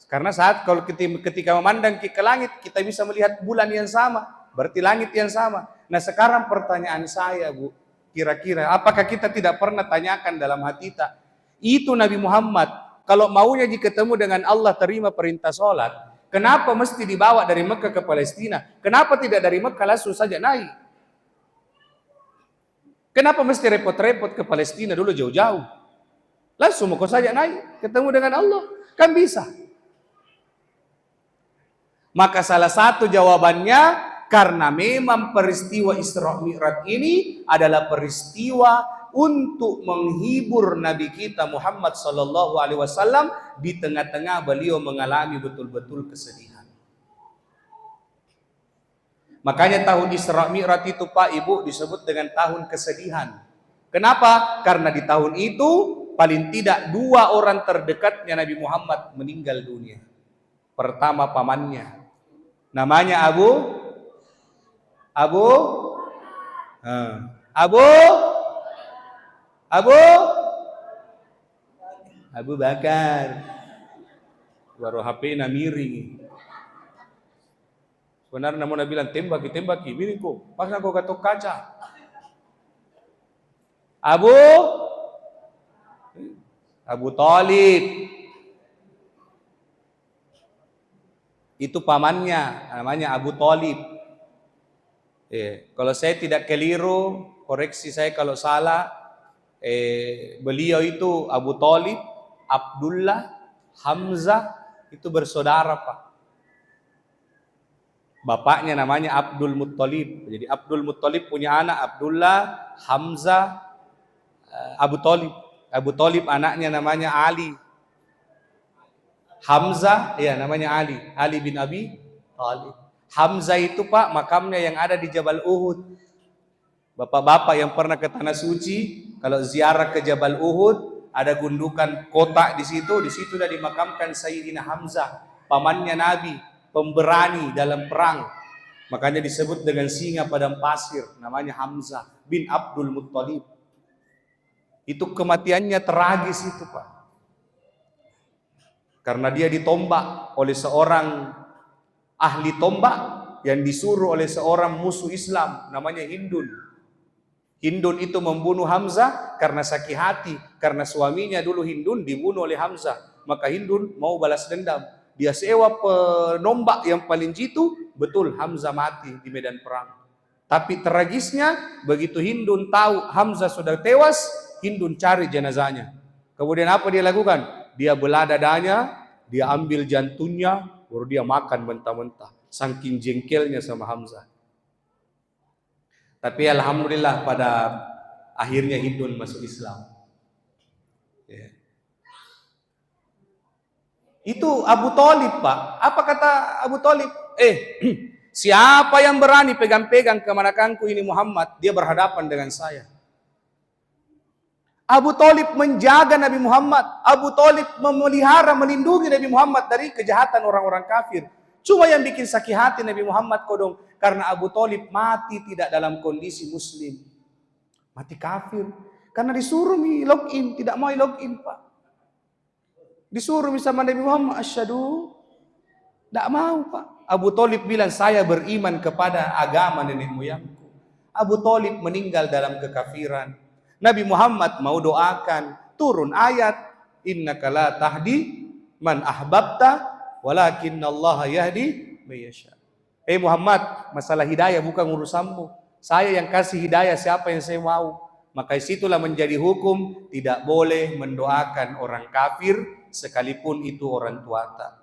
Karena saat kalau ketika memandang ke langit kita bisa melihat bulan yang sama, berarti langit yang sama. Nah sekarang pertanyaan saya Bu, kira-kira apakah kita tidak pernah tanyakan dalam hati kita, itu Nabi Muhammad kalau maunya ketemu dengan Allah terima perintah sholat, kenapa mesti dibawa dari Mekah ke Palestina? Kenapa tidak dari Mekah langsung saja naik? Kenapa mesti repot-repot ke Palestina dulu jauh-jauh? Langsung mau saja naik, ketemu dengan Allah, kan bisa. Maka salah satu jawabannya, karena memang peristiwa Isra Mi'raj ini adalah peristiwa untuk menghibur Nabi kita Muhammad sallallahu alaihi wasallam di tengah-tengah beliau mengalami betul-betul kesedihan. Makanya tahun Isra Mi'raj itu Pak Ibu disebut dengan tahun kesedihan. Kenapa? Karena di tahun itu paling tidak 2 orang terdekatnya Nabi Muhammad meninggal dunia. Pertama pamannya, namanya Abu Abu Bakar. Baru HP na miring. Sebenarnya mau bilang tembaki, miring kok. Pas aku ketok kaca. Abu Thalib. Itu pamannya, namanya Abu Thalib. Kalau saya tidak keliru, koreksi saya kalau salah. Beliau itu Abu Thalib, Abdullah, Hamzah itu bersaudara, Pak. Bapaknya namanya Abdul Muttalib. Jadi Abdul Muttalib punya anak Abdullah, Hamzah, Abu Thalib. Abu Thalib anaknya namanya Ali. Hamzah ya namanya Ali bin Abi Thalib. Hamzah itu, Pak, makamnya yang ada di Jabal Uhud. Bapak-bapak yang pernah ke Tanah Suci, kalau ziarah ke Jabal Uhud, ada gundukan kotak di situ sudah dimakamkan Sayyidina Hamzah, pamannya Nabi, pemberani dalam perang. Makanya disebut dengan singa padang pasir, namanya Hamzah bin Abdul Muttalib. Itu kematiannya tragis itu, Pak. Karena dia ditombak oleh seorang ahli tombak yang disuruh oleh seorang musuh Islam namanya Hindun. Hindun itu membunuh Hamzah karena sakit hati, karena suaminya dulu Hindun dibunuh oleh Hamzah. Maka Hindun mau balas dendam. Dia sewa penombak yang paling jitu, betul Hamzah mati di medan perang. Tapi tragisnya, begitu Hindun tahu Hamzah sudah tewas, Hindun cari jenazahnya. Kemudian apa dia lakukan? Dia belah dadanya, dia ambil jantungnya, baru dia makan mentah-mentah. Saking jengkelnya sama Hamzah. Tapi alhamdulillah pada akhirnya Hindun masuk Islam. Ya. Itu Abu Thalib, Pak. Apa kata Abu Thalib? Siapa yang berani pegang-pegang kemanakanku ini Muhammad, dia berhadapan dengan saya. Abu Thalib menjaga Nabi Muhammad. Abu Thalib memelihara, melindungi Nabi Muhammad dari kejahatan orang-orang kafir. Cuma yang bikin sakit hati Nabi Muhammad kodong, karena Abu Thalib mati tidak dalam kondisi muslim. Mati kafir. Karena disuruh login, tidak mau login, Pak. Disuruh sama Nabi Muhammad, asyhadu, tidak mau, Pak. Abu Thalib bilang, saya beriman kepada agama nenek moyangku. Abu Thalib meninggal dalam kekafiran. Nabi Muhammad mau doakan, turun ayat, innaka la tahdi man ahbabta walakinnallaha yahdi may yasha. Muhammad, masalah hidayah bukan urusanmu. Saya yang kasih hidayah siapa yang saya mau. Maka situlah menjadi hukum, tidak boleh mendoakan orang kafir sekalipun itu orang tuata.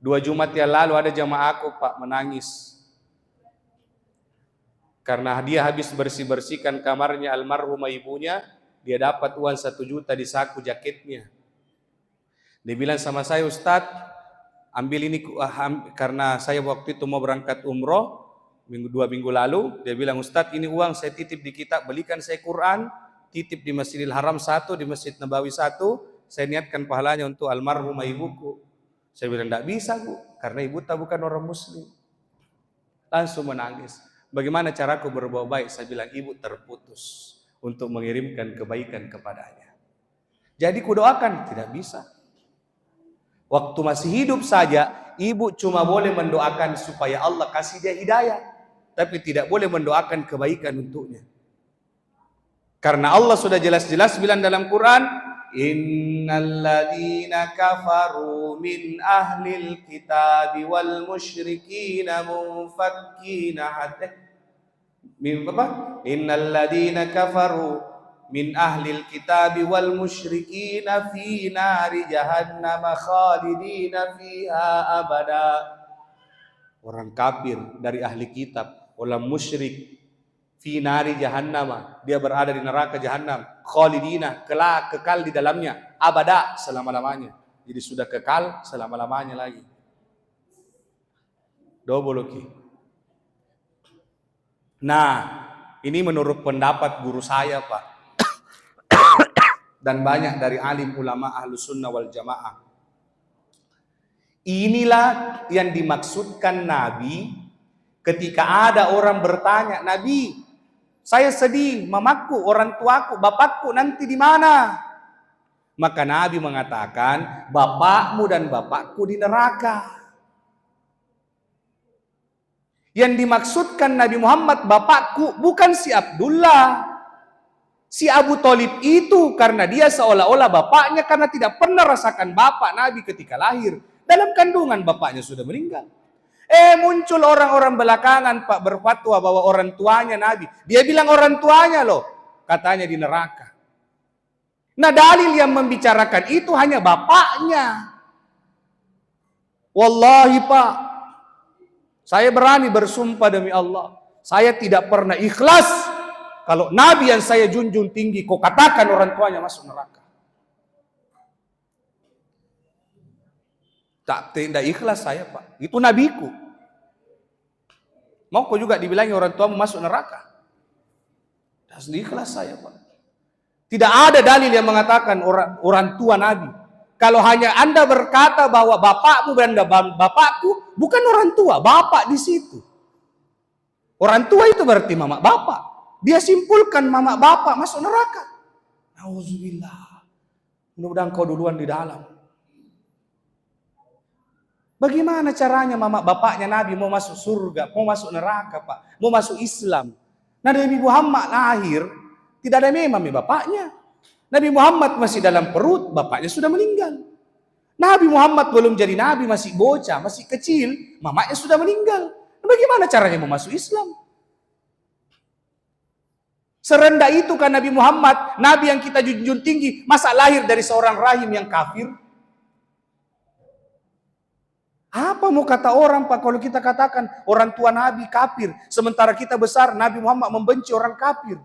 2 Jumat yang lalu ada jamaah aku, Pak, menangis. Karena dia habis bersih-bersihkan kamarnya almarhumah ibunya, dia dapat uang 1 juta di saku jaketnya. Dia bilang sama saya, Ustadz, ambil ini, karena saya waktu itu mau berangkat umroh 2 minggu lalu. Dia bilang, Ustadz, ini uang saya titip di kitab, belikan saya Quran, titip di Masjidil Haram 1, di Masjid Nabawi 1, saya niatkan pahalanya untuk almarhumah ibuku. Saya bilang, tidak bisa, Bu, karena ibu tak bukan orang muslim. Langsung menangis. Bagaimana caraku berbuat baik? Saya bilang, ibu terputus untuk mengirimkan kebaikan kepadanya. Jadi kudoakan, tidak bisa. Waktu masih hidup saja, ibu cuma boleh mendoakan supaya Allah kasih dia hidayah. Tapi tidak boleh mendoakan kebaikan untuknya. Karena Allah sudah jelas-jelas bilang dalam Quran, innal ladzina kafaru min ahlil kitabi wal musyrikina munfakkina hatta innal ladzina kafaru min ahlil kitabi wal musyrikina fi nari jahannam khalidina fiha abada. Orang kafir dari ahli kitab, orang musyrik, fi nari jahannam, dia berada di neraka jahannam, khalidina, kekal di dalamnya, abada, selama-lamanya. Jadi sudah kekal selama-lamanya lagi. Double. Nah, ini menurut pendapat guru saya, Pak. Dan banyak dari alim ulama Ahlus Sunnah wal Jamaah. Inilah yang dimaksudkan Nabi ketika ada orang bertanya, Nabi, saya sedih, mamaku, orang tuaku, bapakku nanti di mana? Maka Nabi mengatakan, bapakmu dan bapakku di neraka. Yang dimaksudkan Nabi Muhammad bapakku bukan si Abdullah, si Abu Thalib itu, karena dia seolah-olah bapaknya karena tidak pernah rasakan bapak Nabi ketika lahir. Dalam kandungan bapaknya sudah meninggal. Muncul orang-orang belakangan, Pak, berfatwa bahwa orang tuanya Nabi. Dia bilang orang tuanya loh, katanya di neraka. Nah, dalil yang membicarakan itu hanya bapaknya. Wallahi, Pak, saya berani bersumpah demi Allah, saya tidak pernah ikhlas kalau Nabi yang saya junjung tinggi, kau katakan orang tuanya masuk neraka. Tidak ikhlas saya, Pak. Itu nabiku. Mau kau juga dibilangi orang tuamu masuk neraka? Tidak ikhlas saya, Pak. Tidak ada dalil yang mengatakan orang tua Nabi. Kalau hanya Anda berkata bahwa bapakmu dan bapakku, bukan orang tua, bapak di situ. Orang tua itu berarti mama bapak. Dia simpulkan mama bapak masuk neraka. Nauzubillah. Mudah-mudahan kau duluan di dalam. Bagaimana caranya mama bapaknya Nabi mau masuk surga, mau masuk neraka, Pak, mau masuk Islam? Nah, Nabi Muhammad lahir tidak ada memang bapaknya. Nabi Muhammad masih dalam perut, bapaknya sudah meninggal. Nabi Muhammad belum jadi nabi, masih bocah, masih kecil, mamanya sudah meninggal. Nah, bagaimana caranya mau masuk Islam? Serendah itu kan Nabi Muhammad, Nabi yang kita junjung tinggi, masa lahir dari seorang rahim yang kafir? Apa mau kata orang, Pak, kalau kita katakan orang tua Nabi kafir, sementara kita besar, Nabi Muhammad membenci orang kafir,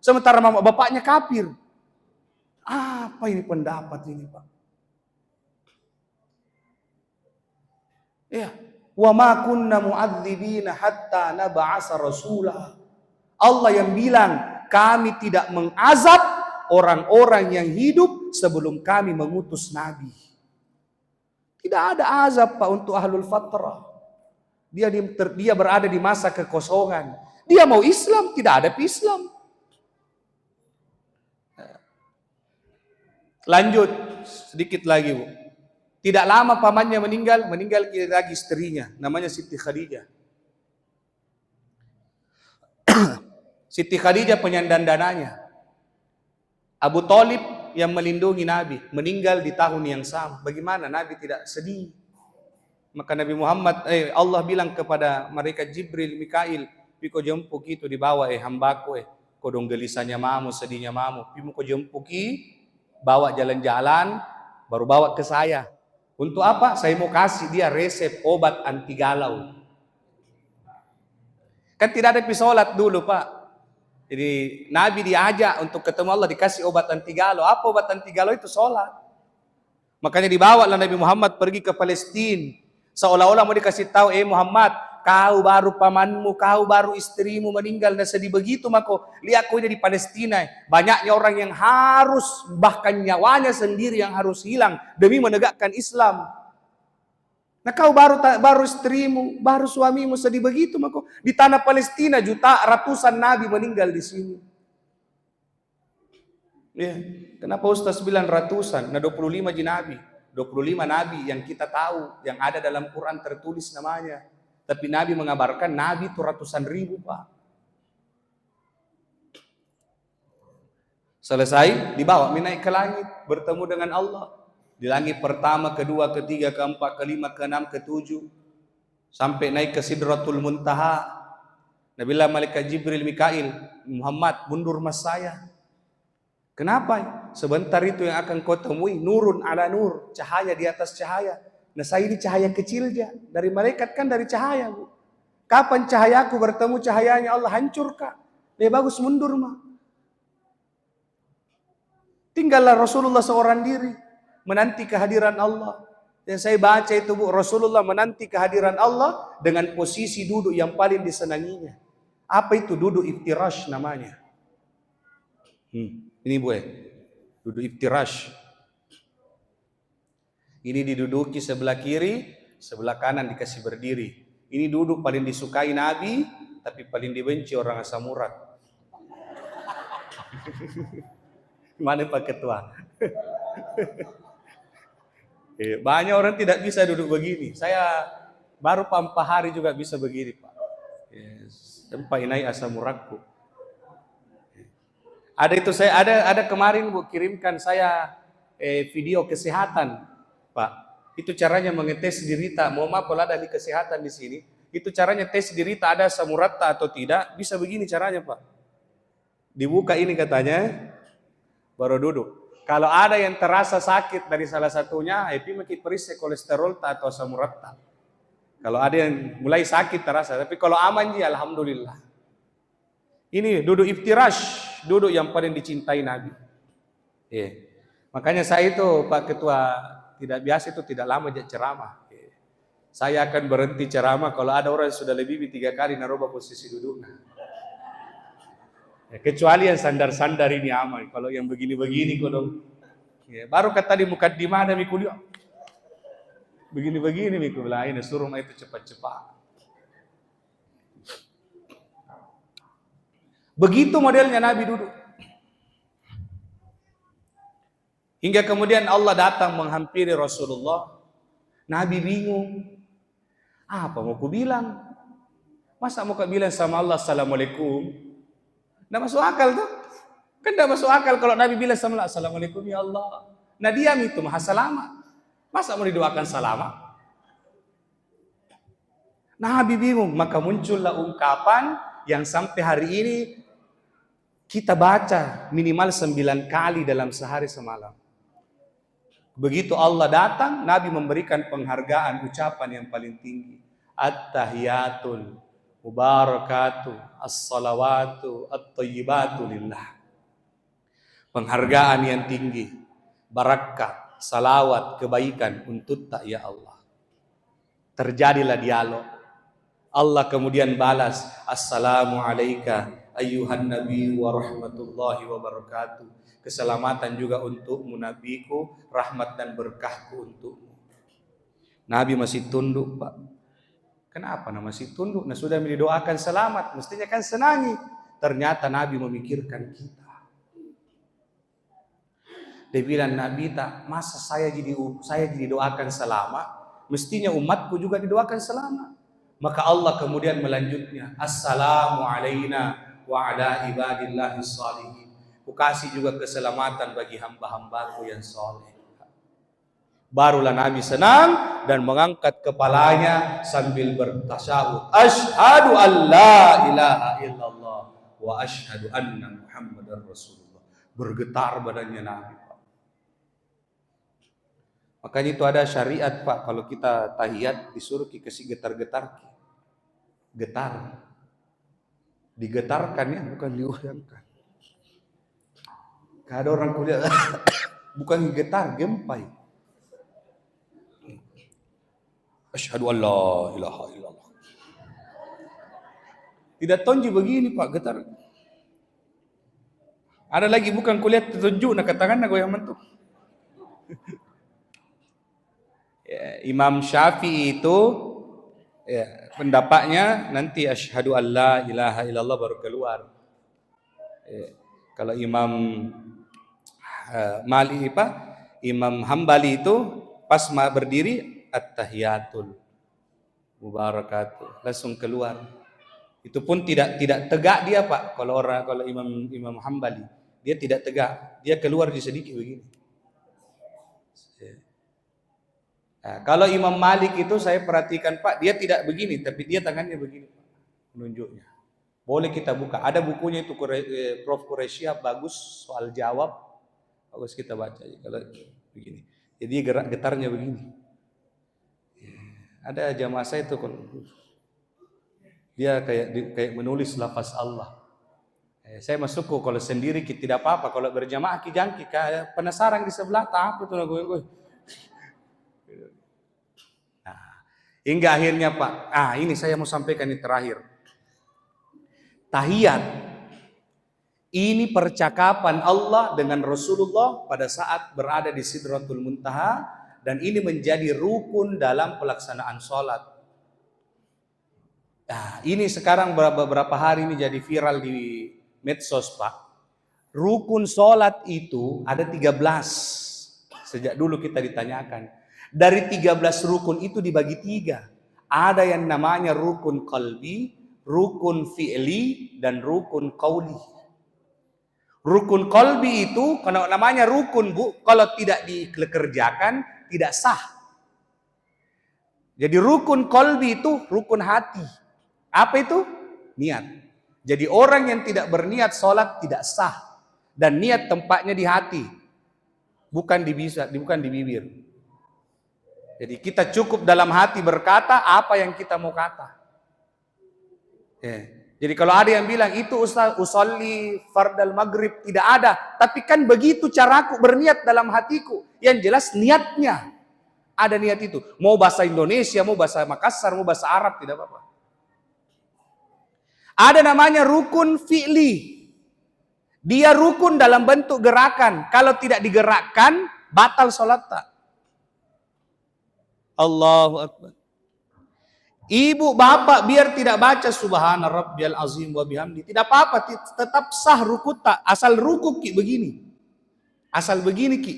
sementara mama bapaknya kafir. Apa ini pendapat ini, Pak? Ya, wa ma kunna mu'adzibina hatta nab'asa rasula. Allah yang bilang, kami tidak mengazab orang-orang yang hidup sebelum kami mengutus Nabi. Tidak ada azab, Pak, untuk ahlul fatrah. Dia berada di masa kekosongan. Dia mau Islam, tidak ada Islam. Lanjut sedikit lagi, Bu. Tidak lama pamannya meninggal lagi istrinya, namanya Siti Khadijah. Siti Khadijah penyandang dananya. Abu Thalib yang melindungi Nabi meninggal di tahun yang sama. Bagaimana Nabi tidak sedih? Maka Nabi Muhammad, Allah bilang kepada malaikat Jibril, Mikail, "Piko jempuki itu dibawa hambaku kodong gelisahnya mamu, sedihnya mamu. Pimu ko jempuki, bawa jalan-jalan, baru bawa ke saya. Untuk apa? Saya mau kasih dia resep obat anti galau." Kan tidak ada pisolat dulu, Pak. Jadi Nabi diajak untuk ketemu Allah, dikasih obat anti galau. Apa obat anti galau itu? Sholat. Makanya dibawalah Nabi Muhammad pergi ke Palestina. Seolah-olah mau dikasih tahu, Muhammad, kau baru pamanmu, kau baru istrimu meninggal dan sedih begitu, maka lihat kau di Palestina. Banyaknya orang yang harus, bahkan nyawanya sendiri yang harus hilang demi menegakkan Islam. Nah, kau baru istrimu, baru suamimu sedih begitu, maka di tanah Palestina ratusan nabi meninggal di sini. Ya, kenapa Ustaz bilang ratusan? Nah, 25 nabi. 25 nabi yang kita tahu, yang ada dalam Quran tertulis namanya. Tapi Nabi mengabarkan Nabi itu ratusan ribu, Pak. Selesai, dibawa naik ke langit, bertemu dengan Allah. Di langit pertama, kedua, ketiga, keempat, kelima, keenam, ketujuh. Sampai naik ke Sidratul Muntaha. Nabilah malaikat Jibril Mikail, Muhammad, mundur mas saya. Kenapa? Sebentar itu yang akan kau temui, nurun ala nur, cahaya di atas cahaya. Nah, saya ini cahaya kecil aja. Dari malaikat kan dari cahaya, Bu. Kapan cahayaku bertemu cahayanya Allah, hancurkah? Lebih bagus mundur, mah. Tinggallah Rasulullah seorang diri, menanti kehadiran Allah. Yang saya baca itu, Bu, Rasulullah menanti kehadiran Allah dengan posisi duduk yang paling disenanginya. Apa itu duduk iftirash namanya? Ini Bu, duduk iftirash. Ini diduduki sebelah kiri, sebelah kanan dikasih berdiri. Ini duduk paling disukai Nabi, tapi paling dibenci orang asam urat. Mana Pak Ketua? Banyak orang tidak bisa duduk begini. Saya baru 4 hari juga bisa begini Pak. Sampai naik asam uratku. Ada itu ada kemarin Bu kirimkan saya video kesehatan Pak. Itu caranya mengetes derita. Mohon maaf kalau ada ahli kesehatan di sini. Itu caranya tes derita ada asam urat atau tidak. Bisa begini caranya Pak. Dibuka ini katanya, baru duduk. Kalau ada yang terasa sakit dari salah satunya, mungkin periksa kolesterol atau asam urat. Kalau ada yang mulai sakit terasa, tapi kalau aman ya alhamdulillah. Ini duduk iftirash, duduk yang paling dicintai Nabi. Makanya saya itu Pak Ketua tidak biasa itu tidak lama jadi ceramah. Saya akan berhenti ceramah kalau ada orang yang sudah lebih 3 kali narubah posisi duduknya. Kecuali yang sandar-sandar ini aman. Kalau yang begini-begini kodong. Baru kata di mukaddimah ada mikuliah. Begini-begini mikul lain suruh itu cepat-cepat. Begitu modelnya Nabi duduk. Hingga kemudian Allah datang menghampiri Rasulullah. Nabi bingung. Apa mau ku bilang? Masa mau ku bilang sama Allah Assalamualaikum? Nggak masuk akal tuh. Kan nggak masuk akal kalau Nabi bilang sama Allah Assalamualaikum ya Allah. Nah diam itu maha selamat. Masa mau didoakan selamat? Nabi bingung. Maka muncullah ungkapan yang sampai hari ini kita baca minimal 9 kali dalam sehari semalam. Begitu Allah datang, Nabi memberikan penghargaan ucapan yang paling tinggi. At-tahiyatul mubarakatuh, as-salawatu, at-tayyibatu lillah. Penghargaan yang tinggi, barakat, salawat, kebaikan untuk tak ya Allah. Terjadilah dialog. Allah kemudian balas, assalamu alayka ayyuhan nabi wa rahmatullahi wa barakatuh. Keselamatan juga untukmu nabiku, rahmat dan berkahku untukmu. Nabi masih tunduk Pak. Kenapa masih tunduk? Nah sudah didoakan selamat, mestinya kan senangi. Ternyata Nabi memikirkan kita. Dia bilang Nabi tak, masa saya didoakan selamat, mestinya umatku juga didoakan selamat. Maka Allah kemudian melanjutnya, assalamu alaina wa ala ibadillahis shalihin. Ku kasih juga keselamatan bagi hamba-hambaku yang soleh. Barulah Nabi senang dan mengangkat kepalanya sambil bertasyahud. Asyhadu an la ilaha illallah wa asyhadu anna Muhammadar Rasulullah. Bergetar badannya Nabi Pak. Makanya itu ada syariat Pak, kalau kita tahiyat disuruh kasih getar-getar. Getar. Digetarkan ya, bukan digoyangkan. Ada orang kuliah bukan getar, gempai. Asyhadu an la ilaha illallah. Tidak tonji begini Pak, getar. Ada lagi bukan kuliah tunjuk nak tangan nak goyang mentuk. Imam Syafi'i itu pendapatnya nanti asyhadu an la ilaha illallah baru keluar. Kalau Imam Imam Hambali itu pas berdiri at-tahiyatul mubarakatuh langsung keluar. Itu pun tidak tegak dia Pak. Kalau Imam Hambali dia tidak tegak, dia keluar di sedikit begini. Nah, kalau Imam Malik itu saya perhatikan Pak, dia tidak begini, tapi dia tangannya begini Pak, menunjuknya. Boleh kita buka. Ada bukunya itu Prof. Quraisyah bagus soal jawab. Bagus kita baca. Kalau begini. Jadi getarnya begini. Ada jamaah saya itu dia kayak menulis lafaz Allah. Saya masuk kalau sendiri kita tidak apa-apa. Kalau berjamaah kijangki kayak penasaran di sebelah tak apa tuh gue. Nah, hingga akhirnya Pak. Ini saya mau sampaikan yang terakhir. tahiyat. Ini percakapan Allah dengan Rasulullah pada saat berada di Sidratul Muntaha, dan ini menjadi rukun dalam pelaksanaan sholat. Nah, ini sekarang beberapa hari ini jadi viral di medsos, Pak. Rukun sholat itu ada 13. Sejak dulu kita ditanyakan. Dari 13 rukun itu dibagi 3. Ada yang namanya rukun qalbi, rukun fi'li, dan rukun qauli. Rukun qalbi itu, kalau namanya rukun, Bu, kalau tidak dikerjakan, tidak sah. Jadi rukun qalbi itu rukun hati. Apa itu? Niat. Jadi orang yang tidak berniat sholat tidak sah. Dan niat tempatnya di hati. Bukan di bibir. Jadi kita cukup dalam hati berkata apa yang kita mau kata. Jadi kalau ada yang bilang itu usolli fardal maghrib, tidak ada. Tapi kan begitu caraku berniat dalam hatiku. Yang jelas niatnya. Ada niat itu. Mau bahasa Indonesia, mau bahasa Makassar, mau bahasa Arab, tidak apa-apa. Ada namanya rukun fi'li. Dia rukun dalam bentuk gerakan. Kalau tidak digerakkan, batal sholat tak. Allahu Akbar. Ibu bapak biar tidak baca subhana rabbiyal azim wa bihamdi, tidak apa-apa, tetap sah ruku tak, asal ruku ki begini. Asal begini ki.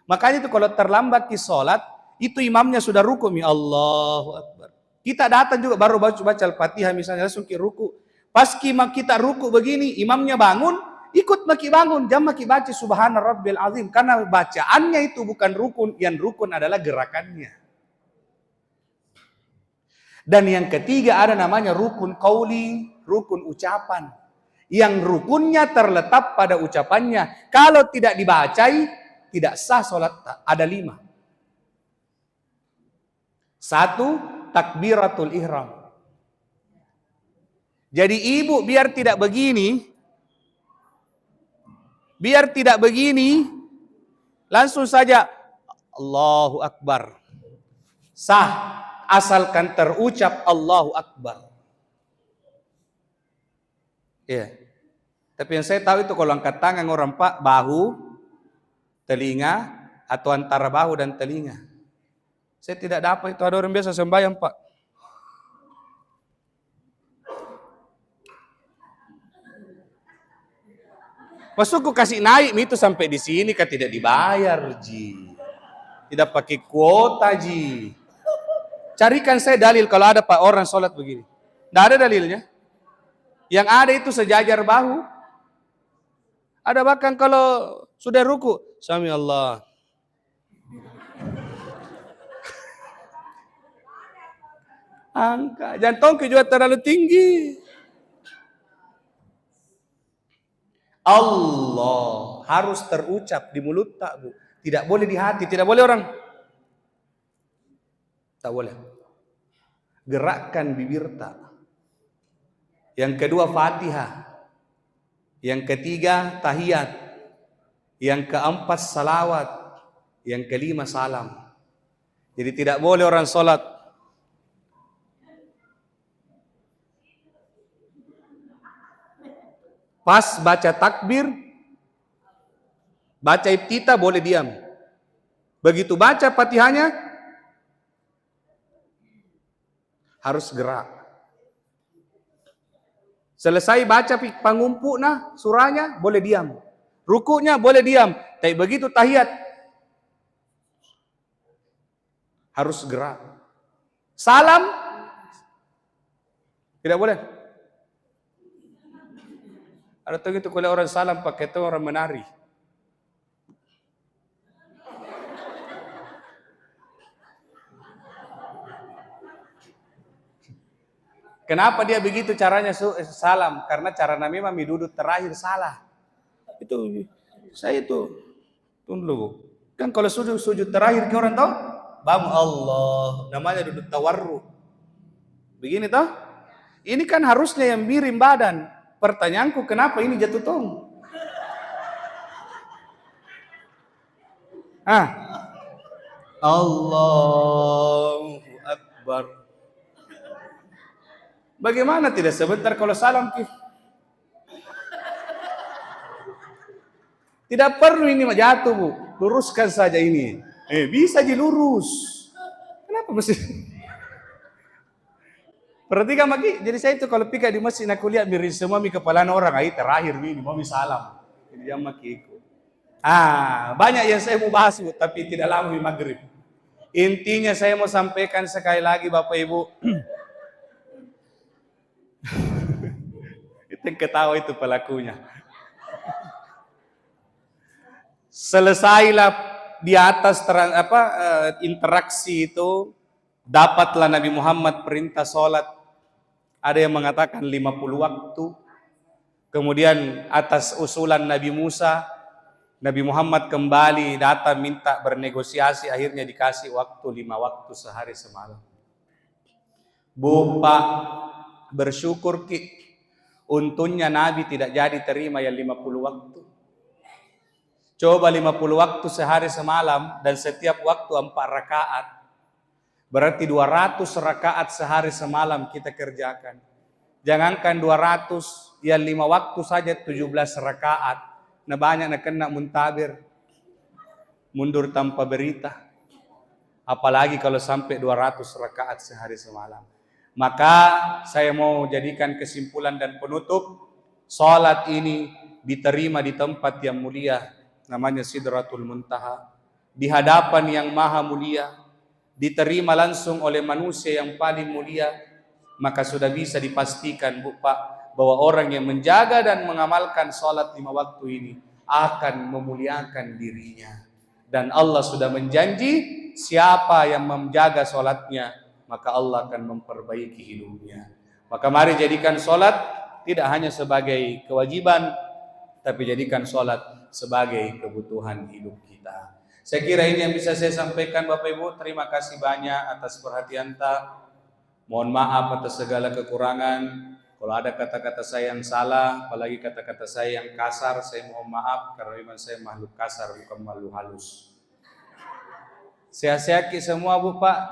Makanya itu kalau terlambat ki salat, itu imamnya sudah ruku mi Allahu Akbar. Kita datang juga baru baca Al-Fatihah misalnya langsung ki ruku. Pas kita ruku begini, imamnya bangun, ikut maki bangun, jangan maki baca subhana rabbiyal azim, karena bacaannya itu bukan rukun, yang rukun adalah gerakannya. Dan yang ketiga ada namanya rukun qauli, rukun ucapan. Yang rukunnya terletak pada ucapannya. Kalau tidak dibacai, tidak sah sholat. Ada 5. 1, takbiratul ihram. Jadi ibu biar tidak begini, langsung saja Allahu Akbar. Sah. Asalkan terucap Allahu Akbar. Iya. Tapi yang saya tahu itu kalau angkat tangan orang Pak, bahu, telinga, atau antara bahu dan telinga. Saya tidak dapat itu, ada orang biasa sembahyang Pak. Masukku kasih naik itu sampai di sini kan tidak dibayar, Ji. Tidak pakai kuota, Ji. Carikan saya dalil kalau ada Pak orang sholat begini. Tidak ada dalilnya. Yang ada itu sejajar bahu. Ada bahkan kalau sudah ruku, Sami Allah. Angka, jantungku juga terlalu tinggi. Allah harus terucap di mulut tak, Bu. Tidak boleh di hati, tidak boleh orang. Tak boleh. Gerakkan bibir tak. Yang kedua Fatihah. Yang ketiga tahiyat. Yang keempat salawat. Yang kelima salam. Jadi tidak boleh orang sholat pas baca takbir, baca iftitah boleh diam. Begitu baca Fatihahnya harus gerak. Selesai baca pangumpu surahnya boleh diam. Rukunya boleh diam. Tapi begitu tahiyat harus gerak. Salam tidak boleh. Ada tuh gitu kalau orang salam pakai itu orang menari. Kenapa dia begitu caranya salam? Karena cara Nabi Mami duduk terakhir salah. Itu saya itu tunduk. Kan kalau sujud terakhir ke orang tahu? Bam Allah, namanya duduk tawarru. Begini toh? Ini kan harusnya yang miring badan. Pertanyaanku kenapa ini jatuh tong? Allahu Akbar. Bagaimana tidak sebentar kalau salam ki? Tidak perlu ini jatuh, Bu. Luruskan saja ini. Bisa dilurus. Kenapa mesti? Perhatikan Maki, jadi saya itu kalau pikir di masjid aku lihat miring semua mi kepala orang, terakhir ini mau salam. Jadi yang Maki ikut. Banyak yang saya mau bahas, Bu, tapi tidak lama di maghrib. Intinya saya mau sampaikan sekali lagi Bapak Ibu. Itu yang ketawa itu pelakunya. Selesailah di atas interaksi itu, dapatlah Nabi Muhammad perintah sholat. Ada yang mengatakan 50 waktu. Kemudian atas usulan Nabi Musa, Nabi Muhammad kembali datang minta bernegosiasi, akhirnya dikasih waktu 5 waktu sehari semalam. Bu, Pak, bersyukur Ki, untungnya Nabi tidak jadi terima yang 50 waktu. Coba 50 waktu sehari semalam dan setiap waktu 4 rakaat. Berarti 200 rakaat sehari semalam kita kerjakan. Jangankan 200, yang 5 waktu saja 17 rakaat. Nah banyak nak kena muntabir. Mundur tanpa berita. Apalagi kalau sampai 200 rakaat sehari semalam. Maka saya mau jadikan kesimpulan dan penutup. Salat ini diterima di tempat yang mulia. Namanya Sidratul Muntaha. Di hadapan yang maha mulia. Diterima langsung oleh manusia yang paling mulia, maka sudah bisa dipastikan Bu Pak, bahwa orang yang menjaga dan mengamalkan sholat 5 waktu ini akan memuliakan dirinya. Dan Allah sudah menjanji, siapa yang menjaga sholatnya, maka Allah akan memperbaiki hidupnya. Maka mari jadikan sholat tidak hanya sebagai kewajiban, tapi jadikan sholat sebagai kebutuhan hidup kita. Saya kira ini yang bisa saya sampaikan Bapak Ibu. Terima kasih banyak atas perhatian tak. Mohon maaf atas segala kekurangan. Kalau ada kata-kata saya yang salah, apalagi kata-kata saya yang kasar, saya mohon maaf karena memang saya makhluk kasar bukan makhluk halus. Sehat-sehat semua Bu Pak.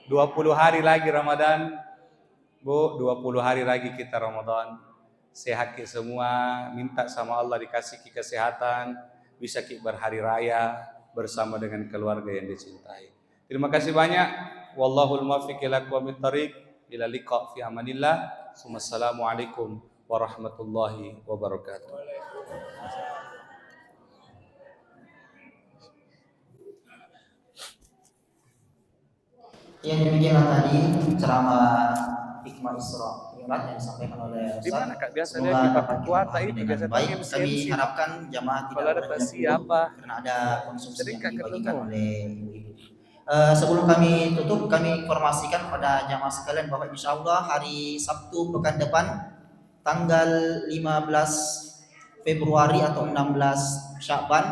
20 hari lagi Ramadan. Bu, 20 hari lagi kita Ramadan. Sehat semua, minta sama Allah dikasih kesehatan, bisa berhari raya bersama dengan keluarga yang dicintai. Terima kasih banyak. Wallahul muwaffiq ila aqwamit thariq. Ila liqa fi amanillah. Wassalamualaikum warahmatullahi wabarakatuh. Yang demikianlah tadi ceramah hikmah Isra Mi'raj yang disampaikan oleh Di mana Kak? Biasanya Semoga kita dapat kuota dipahami itu dengan biasa baik. pakai Kami MC. harapkan jamaah tidak Kalau ada beranjak siapa? karena ada konsumsi Sering yang Kak dibagikan ketemu. oleh ibu-ibu. Sebelum kami tutup, kami informasikan pada jamaah sekalian bahwa insya Allah hari Sabtu pekan depan tanggal 15 Februari atau 16 Sya'ban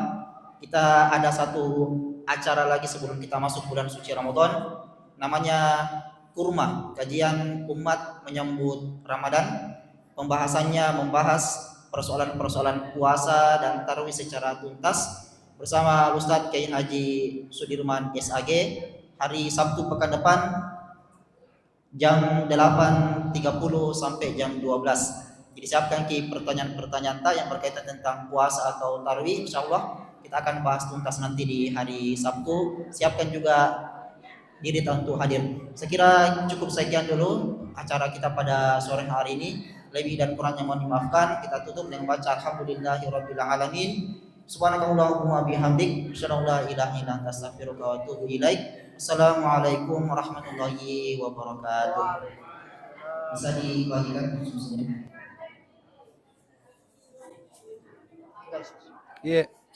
kita ada satu acara lagi sebelum kita masuk bulan suci Ramadan, namanya Kurma, kajian umat menyambut Ramadan. Pembahasannya membahas persoalan-persoalan puasa dan tarawih secara tuntas bersama Ustadz Kiai Haji Sudirman SAG hari Sabtu pekan depan jam 8.30 sampai jam 12. Jadi siapkan pertanyaan-pertanyaan yang berkaitan tentang puasa atau tarawih, insyaallah kita akan bahas tuntas nanti di hari Sabtu. Siapkan juga diri untuk hadir. Saya kira cukup sekian dulu acara kita pada sore hari ini. Lebih dan kurangnya mohon dimaafkan. Kita tutup dengan baca alhamdulillahirabbil alamin. Subhanakallahumma bihamdik, asyhadu an la ilaha illa anta astaghfiruka wa atubu ilaik. Assalamualaikum warahmatullahi wabarakatuh. Bisa dibagikan khususnya. Iya.